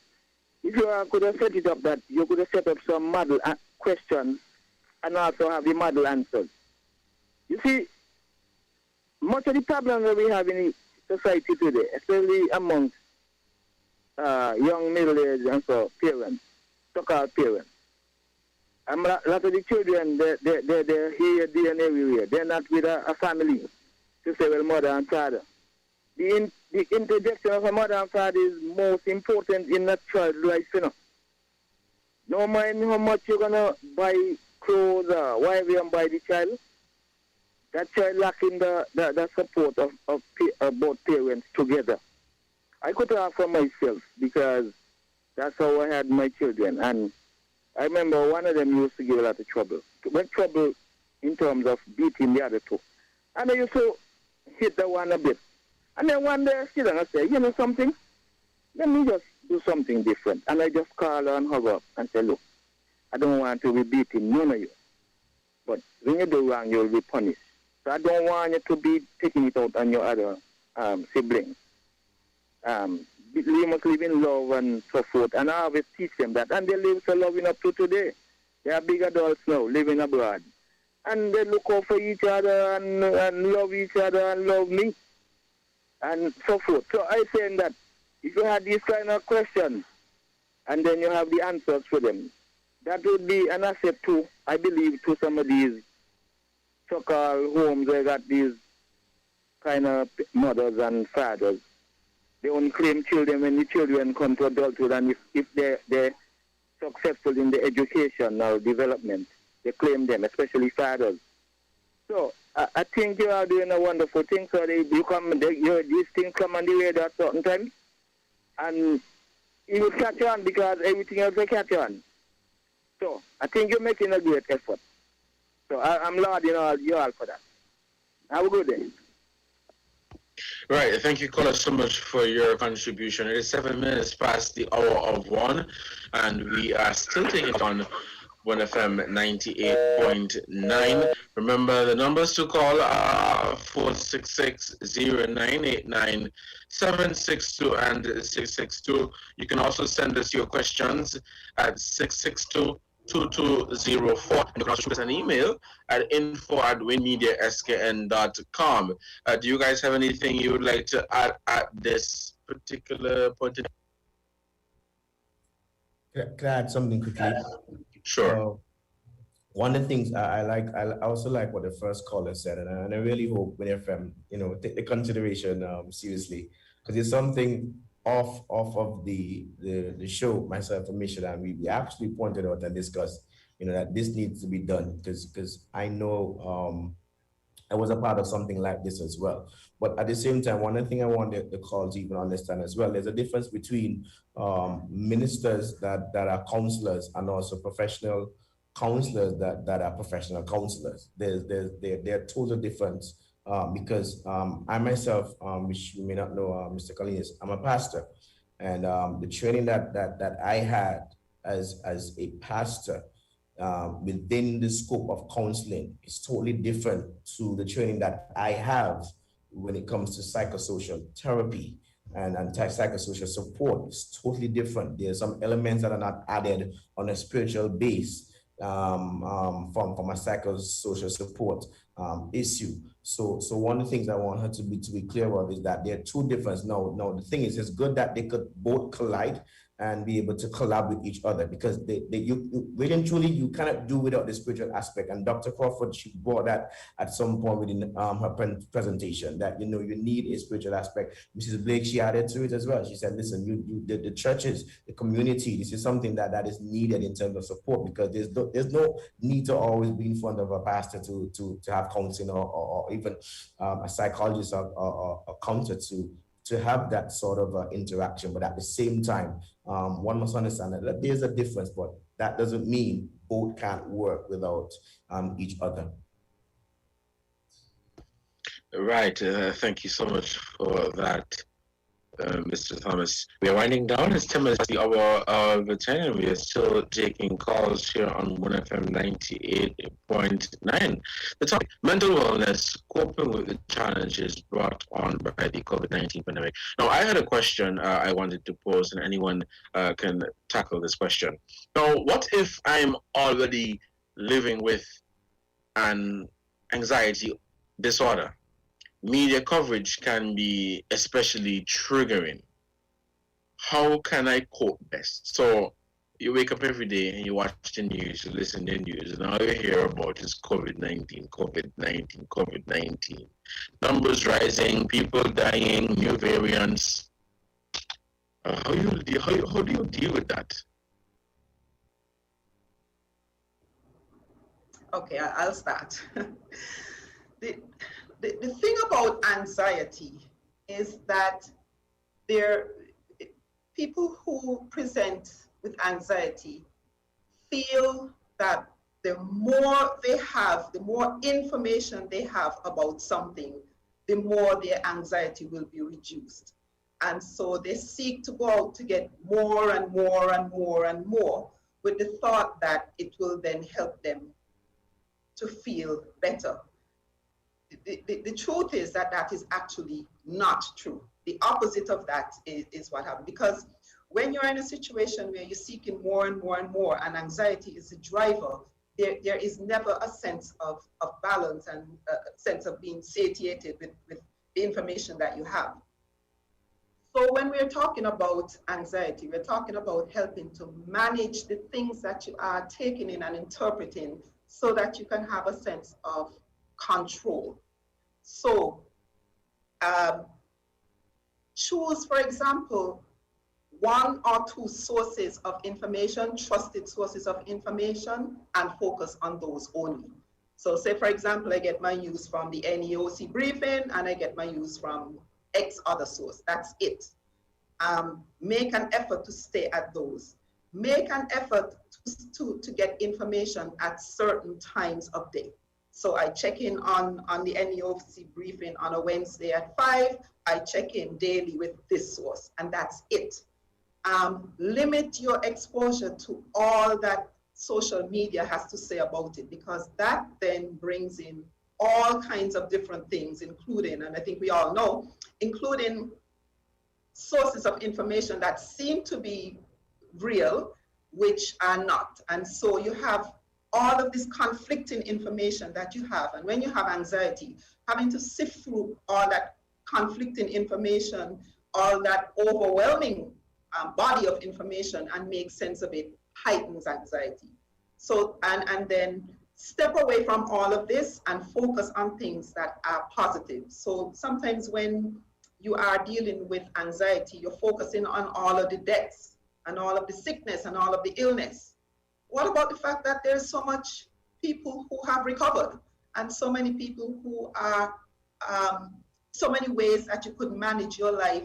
If you could have set it up that you could have set up some model questions and also have the model answers. You see, much of the problems that we have in society today, especially amongst young middle-aged and so parents, so-called parents, a lot of the children, they're here, there, and everywhere. They're not with a family to say, well, mother and father. The interjection of a mother and father is most important in a child's life, you know. No mind how much you're going to buy clothes or whatever you buy the child, that child lacking the support of both parents together. I could talk for myself because that's how I had my children. And I remember one of them used to give a lot of trouble. When trouble in terms of beating the other two. And I used to hit the one a bit. And then one day I sit down and say, you know something? Let me just do something different. And I just call her and hug her and say, look, I don't want to be beating none of you. But when you do wrong, you'll be punished. So I don't want you to be taking it out on your other siblings. You must live in love and so forth. And I always teach them that. And they live so loving up to today. They are big adults now, living abroad. And they look out for each other and love each other and love me. And so forth. So I saying that if you had these kind of questions and then you have the answers for them, that would be an asset too, I believe, to some of these so-called homes where got these kind of mothers and fathers. They only claim children when the children come to adulthood, and if they're successful in the education or development, they claim them, especially fathers. So I think you are doing a wonderful thing. So these things come on the radar at certain times, and you will catch on because everything else will catch on. So I think you're making a great effort. So I'm lauding you all for that. Have a good day. Right, thank you, caller, so much for your contribution. It is 7 minutes past the hour of 1, and we are still taking on 1FM 98.9. Remember, the numbers to call are 466-0989, 762 and 662. You can also send us your questions at 662 2204. And you can also shoot us an email at info@winmediaskn.com. Do you guys have anything you would like to add at this particular point? Can I add something quickly? Sure. One of the things I also like what the first caller said, and I really hope when FM, take the consideration seriously, because it's something off of the show, myself and Michelle, and we actually pointed out and discussed, that this needs to be done, because I know I was a part of something like this as well. But at the same time, one thing I want the call to even understand as well, there's a difference between ministers that are counselors and also professional counselors that are professional counselors. They're total difference because I myself, which you may not know, Mr. Collinas, I'm a pastor, and the training that I had as a pastor within the scope of counseling is totally different to the training that I have when it comes to psychosocial therapy and psychosocial support. It's totally different. There's some elements that are not added on a spiritual base from a psychosocial support issue. So one of the things I want her to be clear of is that there are two differences. No, the thing is, it's good that they could both collide and be able to collab with each other, because you really and truly, you cannot do without the spiritual aspect. And Dr. Crawford, she brought that at some point within her presentation, that you need a spiritual aspect. Mrs. Blake, she added to it as well. She said, listen, the churches, the community, this is something that is needed in terms of support, because there's no need to always be in front of a pastor to have counseling or even a psychologist or a counselor to have that sort of interaction. But at the same time, one must understand that there's a difference, but that doesn't mean both can't work without each other. Right. Thank you so much for that, Mr. Thomas. We are winding down. It's 10 minutes the hour of 10, and we are still taking calls here on 1FM 98.9. The topic, mental wellness, coping with the challenges brought on by the COVID-19 pandemic. Now, I had a question I wanted to pose, and anyone can tackle this question. Now, what if I'm already living with an anxiety disorder? Media coverage can be especially triggering. How can I cope best? So you wake up every day and you watch the news, you listen to the news, and all you hear about is COVID-19, COVID-19, COVID-19. Numbers rising, people dying, new variants. How do you deal with that? Okay, I'll start. The thing about anxiety is that people who present with anxiety feel that the more they have, the more information they have about something, the more their anxiety will be reduced. And so they seek to go out to get more and more and more and more, with the thought that it will then help them to feel better. The truth is that is actually not true. The opposite of that is what happens. Because when you're in a situation where you're seeking more and more and more, and anxiety is the driver, there is never a sense of balance and a sense of being satiated with the information that you have. So when we're talking about anxiety, we're talking about helping to manage the things that you are taking in and interpreting so that you can have a sense of control. So choose, for example, one or two sources of information, trusted sources of information, and focus on those only. So say, for example, I get my news from the NEOC briefing and I get my news from X other source. That's it. Make an effort to stay at those. Make an effort to get information at certain times of day. So I check in on the NEOC briefing on a Wednesday at 5. I check in daily with this source, and that's it. Limit your exposure to all that social media has to say about it, because that then brings in all kinds of different things, including, and I think we all know, including sources of information that seem to be real, which are not. And so you have all of this conflicting information that you have. And when you have anxiety, having to sift through all that conflicting information, all that overwhelming body of information and make sense of it heightens anxiety. So, and then step away from all of this and focus on things that are positive. So sometimes when you are dealing with anxiety, you're focusing on all of the deaths and all of the sickness and all of the illness. What about the fact that there's so much people who have recovered and so many people who are, so many ways that you could manage your life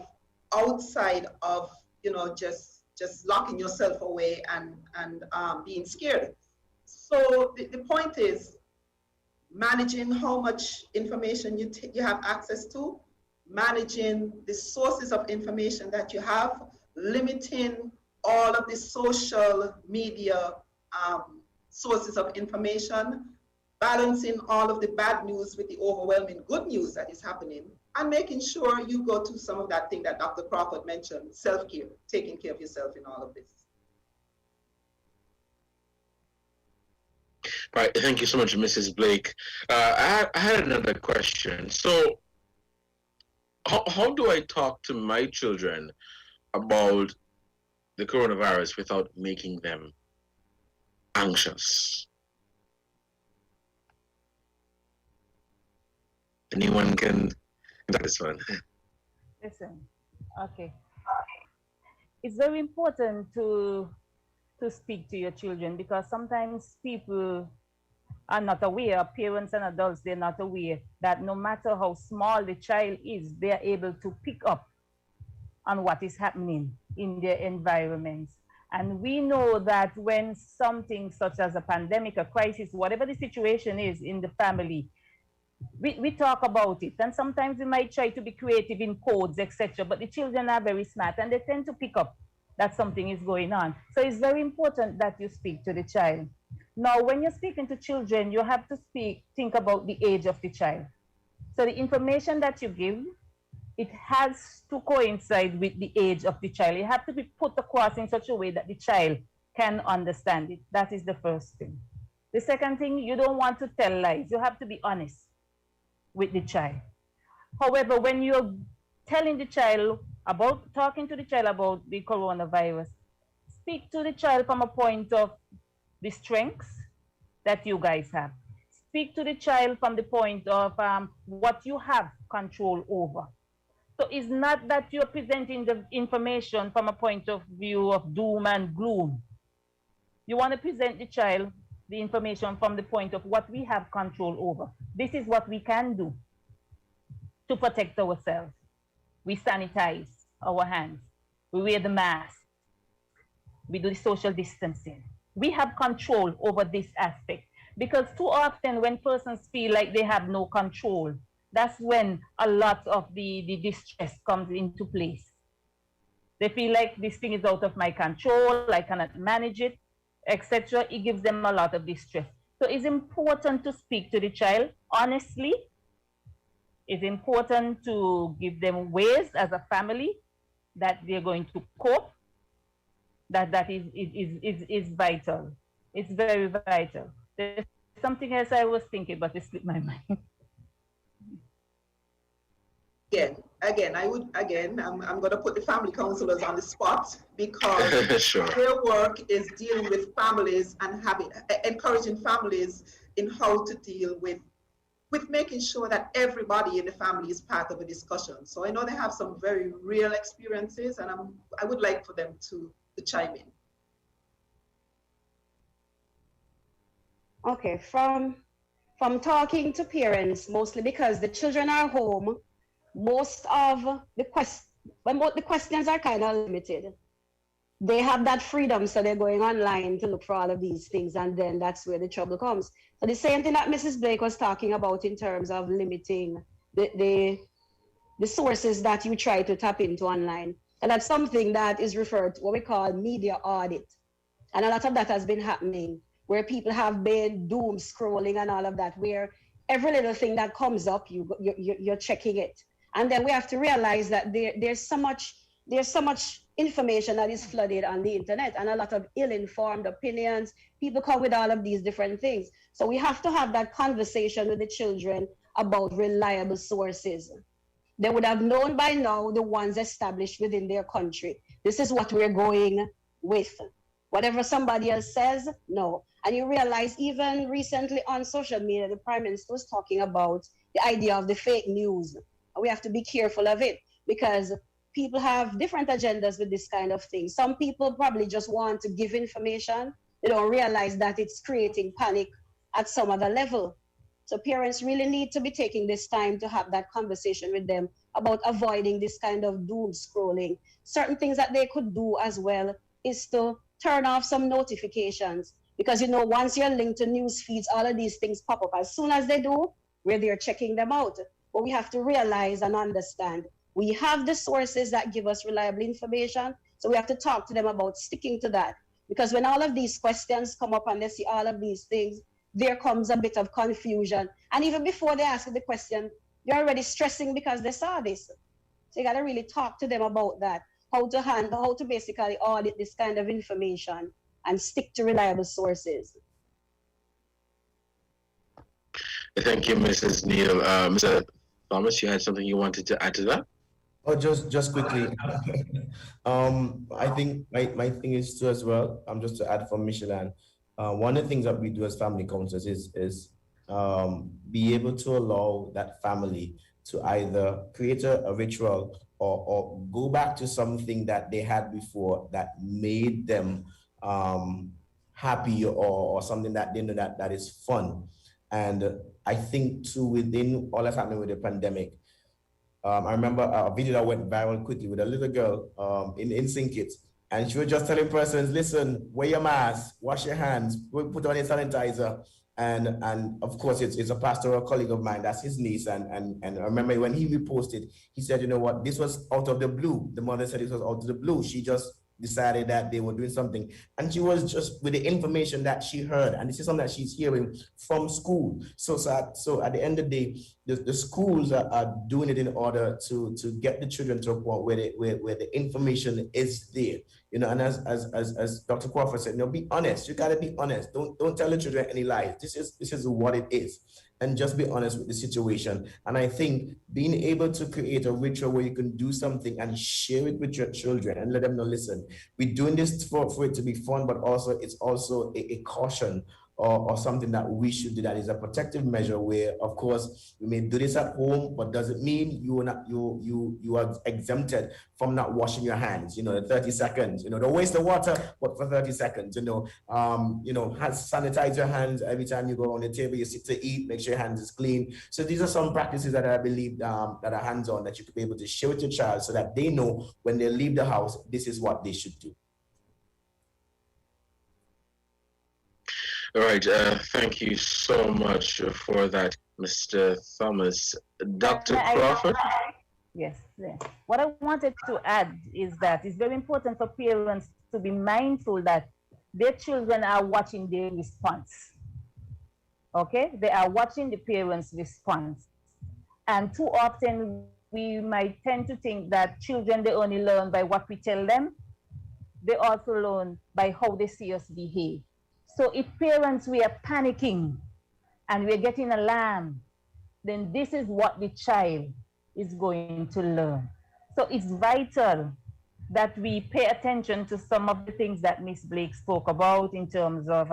outside of, you know, just locking yourself away and being scared. So the point is managing how much information you have access to, managing the sources of information that you have, limiting all of the social media sources of information, balancing all of the bad news with the overwhelming good news that is happening, and making sure you go to some of that thing that Dr. Crawford mentioned, self-care, taking care of yourself in all of this. Right, thank you so much, Mrs. Blake. I had another question. So, how do I talk to my children about the coronavirus without making them anxious? Anyone can do this one? Listen, okay. It's very important to speak to your children, because sometimes people are not aware, parents and adults, they're not aware that no matter how small the child is, they're able to pick up on what is happening in their environments. And we know that when something such as a pandemic, a crisis, whatever the situation is in the family, we talk about it. And sometimes we might try to be creative in codes, etc. But the children are very smart and they tend to pick up that something is going on. So it's very important that you speak to the child. Now, when you're speaking to children, you have to think about the age of the child. So the information that you give, it has to coincide with the age of the child. It has to be put across in such a way that the child can understand it. That is the first thing. The second thing, you don't want to tell lies. You have to be honest with the child. However, when you're telling the child about, talking to the child about the coronavirus, speak to the child from a point of the strengths that you guys have. Speak to the child from the point of what you have control over. So it's not that you're presenting the information from a point of view of doom and gloom. You want to present the child the information from the point of what we have control over. This is what we can do to protect ourselves. We sanitize our hands. We wear the mask. We do the social distancing. We have control over this aspect, because too often when persons feel like they have no control, that's when a lot of the distress comes into place. They feel like this thing is out of my control, I cannot manage it, etc. It gives them a lot of distress. So it's important to speak to the child honestly. It's important to give them ways as a family that they're going to cope. That is vital. It's very vital. There's something else I was thinking, but it slipped my mind. I'm going to put the family counselors on the spot, because Sure. their work is dealing with families and encouraging families in how to deal with making sure that everybody in the family is part of a discussion. So I know they have some very real experiences, and I would like for them to chime in. Okay, from talking to parents, mostly because the children are home, most of the questions are kind of limited. They have that freedom, so they're going online to look for all of these things, and then that's where the trouble comes. So the same thing that Mrs. Blake was talking about in terms of limiting the sources that you try to tap into online. And that's something that is referred to what we call media audit. And a lot of that has been happening, where people have been doom scrolling and all of that, where every little thing that comes up, you're checking it. And then we have to realize that there's so much there's so much information that is flooded on the internet and a lot of ill-informed opinions. People come with all of these different things. So we have to have that conversation with the children about reliable sources. They would have known by now the ones established within their country. This is what we're going with. Whatever somebody else says, no. And you realize even recently on social media, the Prime Minister was talking about the idea of the fake news. We have to be careful of it because people have different agendas with this kind of thing. Some people probably just want to give information. They don't realize that it's creating panic at some other level. So parents really need to be taking this time to have that conversation with them about avoiding this kind of doom scrolling. Certain things that they could do as well is to turn off some notifications because, you know, once you're linked to news feeds, all of these things pop up. As soon as they do, we're there checking them out. But we have to realize and understand we have the sources that give us reliable information. So we have to talk to them about sticking to that. Because when all of these questions come up and they see all of these things, there comes a bit of confusion. And even before they ask the question, they're already stressing because they saw this. So you got to really talk to them about that, how to basically audit this kind of information and stick to reliable sources. Thank you, Mrs. Neal. Mr. Thomas, you had something you wanted to add to that? Oh, just quickly. I think my thing is too as well. Just to add from Michelin. One of the things that we do as family counselors is be able to allow that family to either create a ritual or go back to something that they had before that made them happy or something that they know that is fun. And I think too, within all that's happening with the pandemic, I remember a video that went viral quickly with a little girl in St. Kitts, and she was just telling persons, listen, wear your mask, wash your hands, put on your sanitizer. And of course, it's a pastoral colleague of mine, that's his niece. And I remember when he reposted, he said, you know what, this was out of the blue. The mother said it was out of the blue. She just decided that they were doing something. And she was just with the information that she heard. And this is something that she's hearing from school. So at the end of the day, the schools are doing it in order to get the children to a point where the information is there. You know, and as Dr. Crawford said, be honest. You gotta be honest. Don't tell the children any lies. This is what it is. And just be honest with the situation. And I think being able to create a ritual where you can do something and share it with your children and let them know, listen, we're doing this for it to be fun, but also it's also a caution or something that we should do that is a protective measure where, of course, we may do this at home, but does it mean you are exempted from not washing your hands? You know, the 30 seconds, don't waste the water, but for 30 seconds, sanitize your hands every time you go on the table, you sit to eat, make sure your hands is clean. So these are some practices that I believe that are hands-on that you could be able to share with your child so that they know when they leave the house, this is what they should do. All right, thank you so much for that, Mr. Thomas. Dr. Crawford? Yes. What I wanted to add is that it's very important for parents to be mindful that their children are watching their response. Okay? They are watching the parents' response. And too often, we might tend to think that children, they only learn by what we tell them. They also learn by how they see us behave. So if parents, we are panicking and we're getting alarmed, then this is what the child is going to learn. So it's vital that we pay attention to some of the things that Ms. Blake spoke about in terms of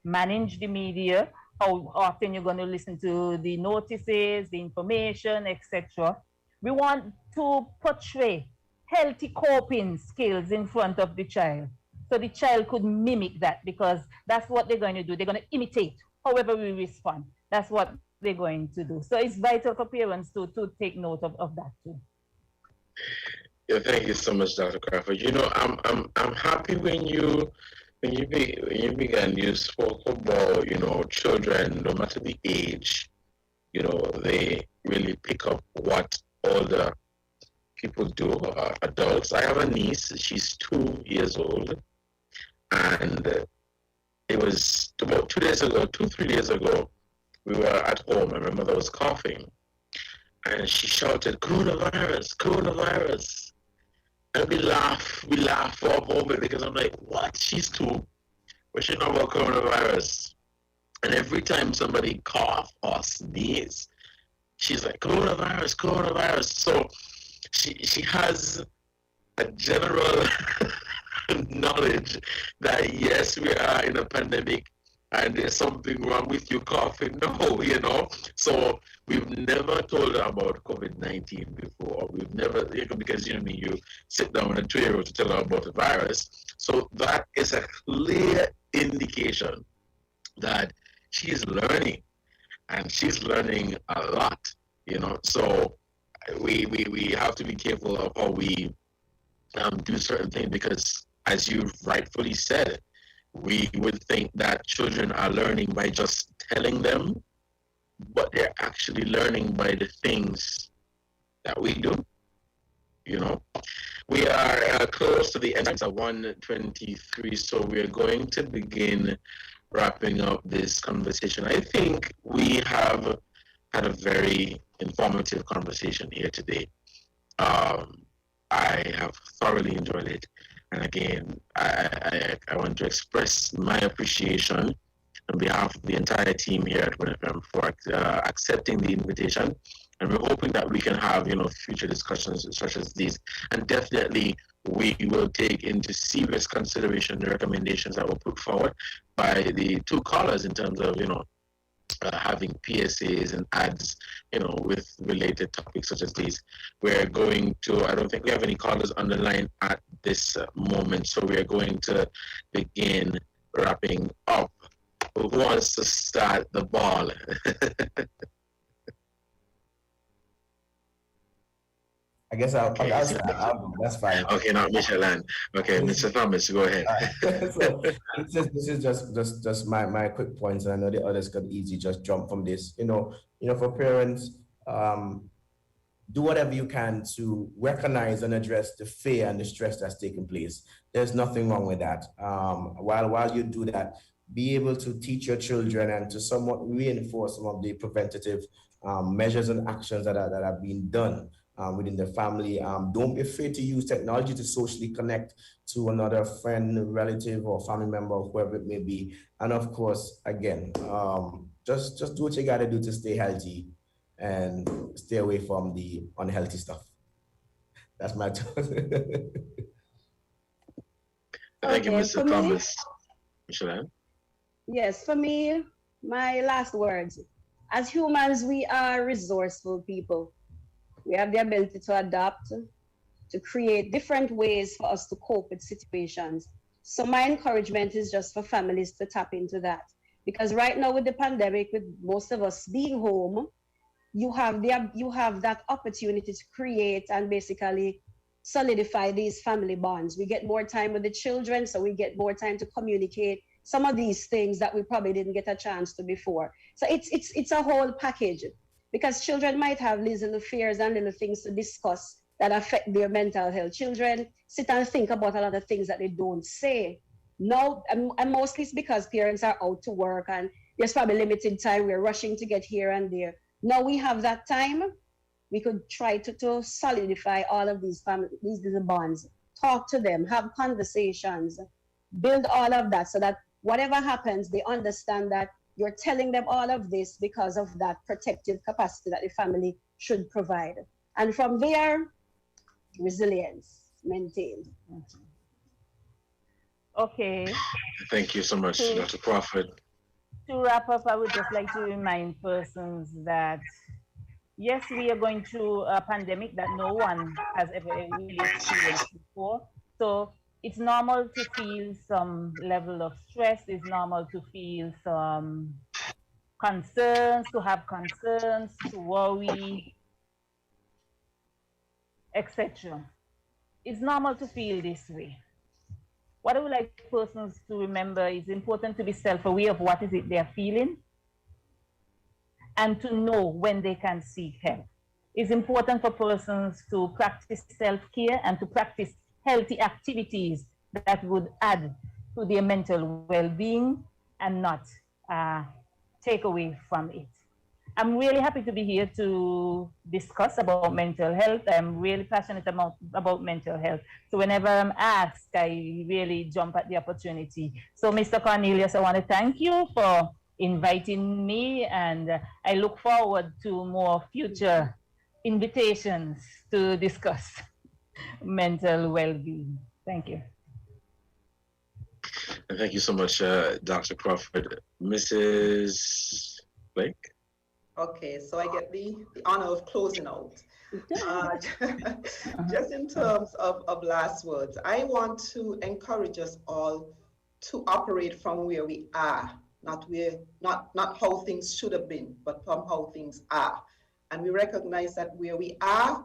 manage the media, how often you're going to listen to the notices, the information, etc. We want to portray healthy coping skills in front of the child. So the child could mimic that because that's what they're going to do. They're going to imitate however we respond. That's what they're going to do. So it's vital for parents to take note of that too. Yeah, thank you so much, Dr. Crawford. I'm happy when you began, you spoke about, children, no matter the age, they really pick up what older people do, adults. I have a niece, she's 2 years old. And it was about 3 days ago, we were at home and my mother was coughing. And she shouted, coronavirus, coronavirus. And we laugh for a moment because I'm like, what? She's 2, but she know about coronavirus. And every time somebody cough or sneeze, she's like, coronavirus, coronavirus. So she has a general knowledge that yes, we are in a pandemic and there's something wrong with you coughing. No, you know. So we've never told her about COVID-19 before. We've never, because you sit down with a 2-year-old to tell her about the virus. So that is a clear indication that she's learning, and she's learning a lot, you know. So we have to be careful of how we do certain things, because as you rightfully said, we would think that children are learning by just telling them, but they're actually learning by the things that we do, you know. We are close to the end of 1:23, so we're going to begin wrapping up this conversation. I think we have had a very informative conversation here today. I have thoroughly enjoyed it. And again, I want to express my appreciation on behalf of the entire team here at WinFM for accepting the invitation. And we're hoping that we can have, future discussions such as these. And definitely, we will take into serious consideration the recommendations that were put forward by the 2 callers in terms of, having PSAs and ads, with related topics such as these. We're going to, I don't think we have any callers on the line at this moment, so we're going to begin wrapping up. Who wants to start the ball? I guess I'll that's fine. Okay, now Michelin. Okay, Mr. Thomas, go ahead. So this is just my quick points, and I know the others could easily just jump from this. For parents, do whatever you can to recognize and address the fear and the stress that's taking place. There's nothing wrong with that. While you do that, be able to teach your children and to somewhat reinforce some of the preventative measures and actions that are being done within the family. Don't be afraid to use technology to socially connect to another friend, relative, or family member, or whoever it may be. And of course, again, just do what you got to do to stay healthy and stay away from the unhealthy stuff. That's my Thank you, Mr. Thomas. Michelin? Yes, for me, my last words. As humans, we are resourceful people. We have the ability to adapt, to create different ways for us to cope with situations. So my encouragement is just for families to tap into that. Because right now with the pandemic, with most of us being home, you have that opportunity to create and basically solidify these family bonds. We get more time with the children, so we get more time to communicate some of these things that we probably didn't get a chance to before. So it's a whole package. Because children might have these little fears and little things to discuss that affect their mental health. Children sit and think about a lot of things that they don't say. No, and mostly it's because parents are out to work and there's probably limited time. We're rushing to get here and there. Now we have that time. We could try to solidify all of these little bonds. Talk to them, have conversations, build all of that so that whatever happens, they understand that you're telling them all of this because of that protective capacity that the family should provide. And from there, resilience maintained. Okay. Thank you so much, Dr. Crawford. To wrap up, I would just like to remind persons that, yes, we are going through a pandemic that no one has ever really experienced before. So it's normal to feel some level of stress. It's normal to feel some concerns, to have concerns, to worry, etc. It's normal to feel this way. What I would like persons to remember is important to be self-aware of what is it they are feeling and to know when they can seek help. It's important for persons to practice self-care and to practice healthy activities that would add to their mental well-being and not take away from it. I'm really happy to be here to discuss about mental health. I'm really passionate about mental health. So whenever I'm asked, I really jump at the opportunity. So Mr. Cornelius, I want to thank you for inviting me, and I look forward to more future invitations to discuss mental well-being. Thank you. And thank you so much, Dr. Crawford. Mrs. Blake? Okay, so I get the honor of closing out. Just in terms of last words, I want to encourage us all to operate from where we are, not how things should have been, but from how things are. And we recognize that where we are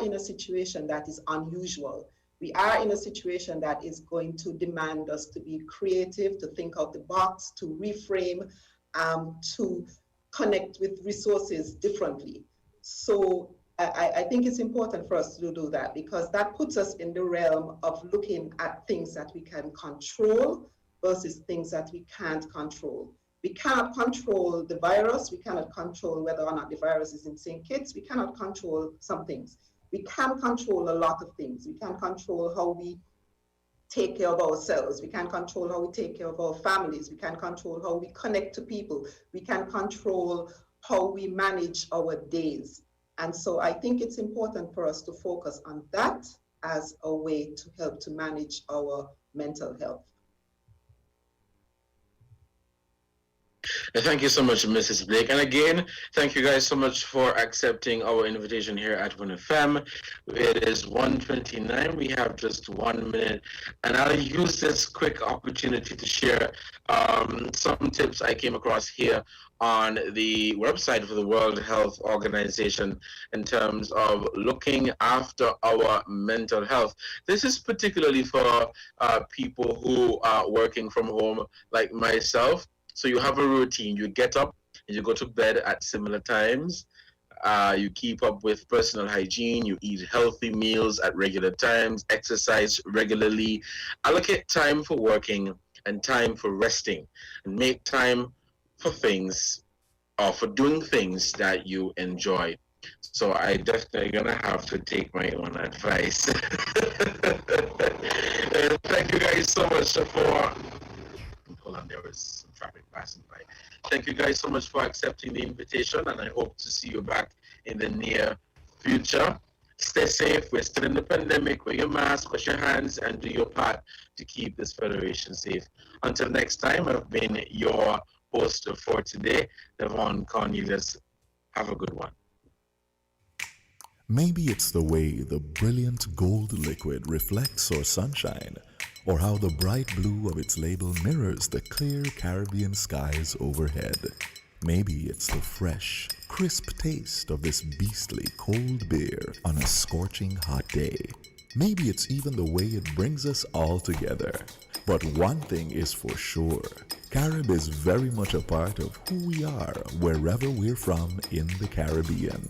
in a situation that is unusual. We are in a situation that is going to demand us to be creative, to think out the box, to reframe, to connect with resources differently. So I think it's important for us to do that, because that puts us in the realm of looking at things that we can control versus things that we can't control. We cannot control the virus. We cannot control whether or not the virus is in St. Kitts. We cannot control some things. We can control a lot of things. We can control how we take care of ourselves. We can control how we take care of our families. We can control how we connect to people. We can control how we manage our days. And so I think it's important for us to focus on that as a way to help to manage our mental health. Thank you so much, Mrs. Blake. And again, thank you guys so much for accepting our invitation here at WinFM. It is 1:29. We have just 1 minute. And I'll use this quick opportunity to share some tips I came across here on the website for the World Health Organization in terms of looking after our mental health. This is particularly for people who are working from home like myself. So you have a routine. You get up and you go to bed at similar times. You keep up with personal hygiene. You eat healthy meals at regular times, exercise regularly, allocate time for working and time for resting, and make time for things or for doing things that you enjoy. So I definitely gonna have to take my own advice. Thank you guys so much for, hold on, there was some traffic passing by. Thank you guys so much for accepting the invitation, and I hope to see you back in the near future. Stay safe. We're still in the pandemic. Wear your mask, wash your hands, and do your part to keep this federation safe. Until next time, I've been your host for today, Devon Cornelius. Have a good one. Maybe it's the way the brilliant gold liquid reflects our sunshine, or how the bright blue of its label mirrors the clear Caribbean skies overhead. Maybe it's the fresh, crisp taste of this beastly cold beer on a scorching hot day. Maybe it's even the way it brings us all together. But one thing is for sure, Carib is very much a part of who we are wherever we're from in the Caribbean.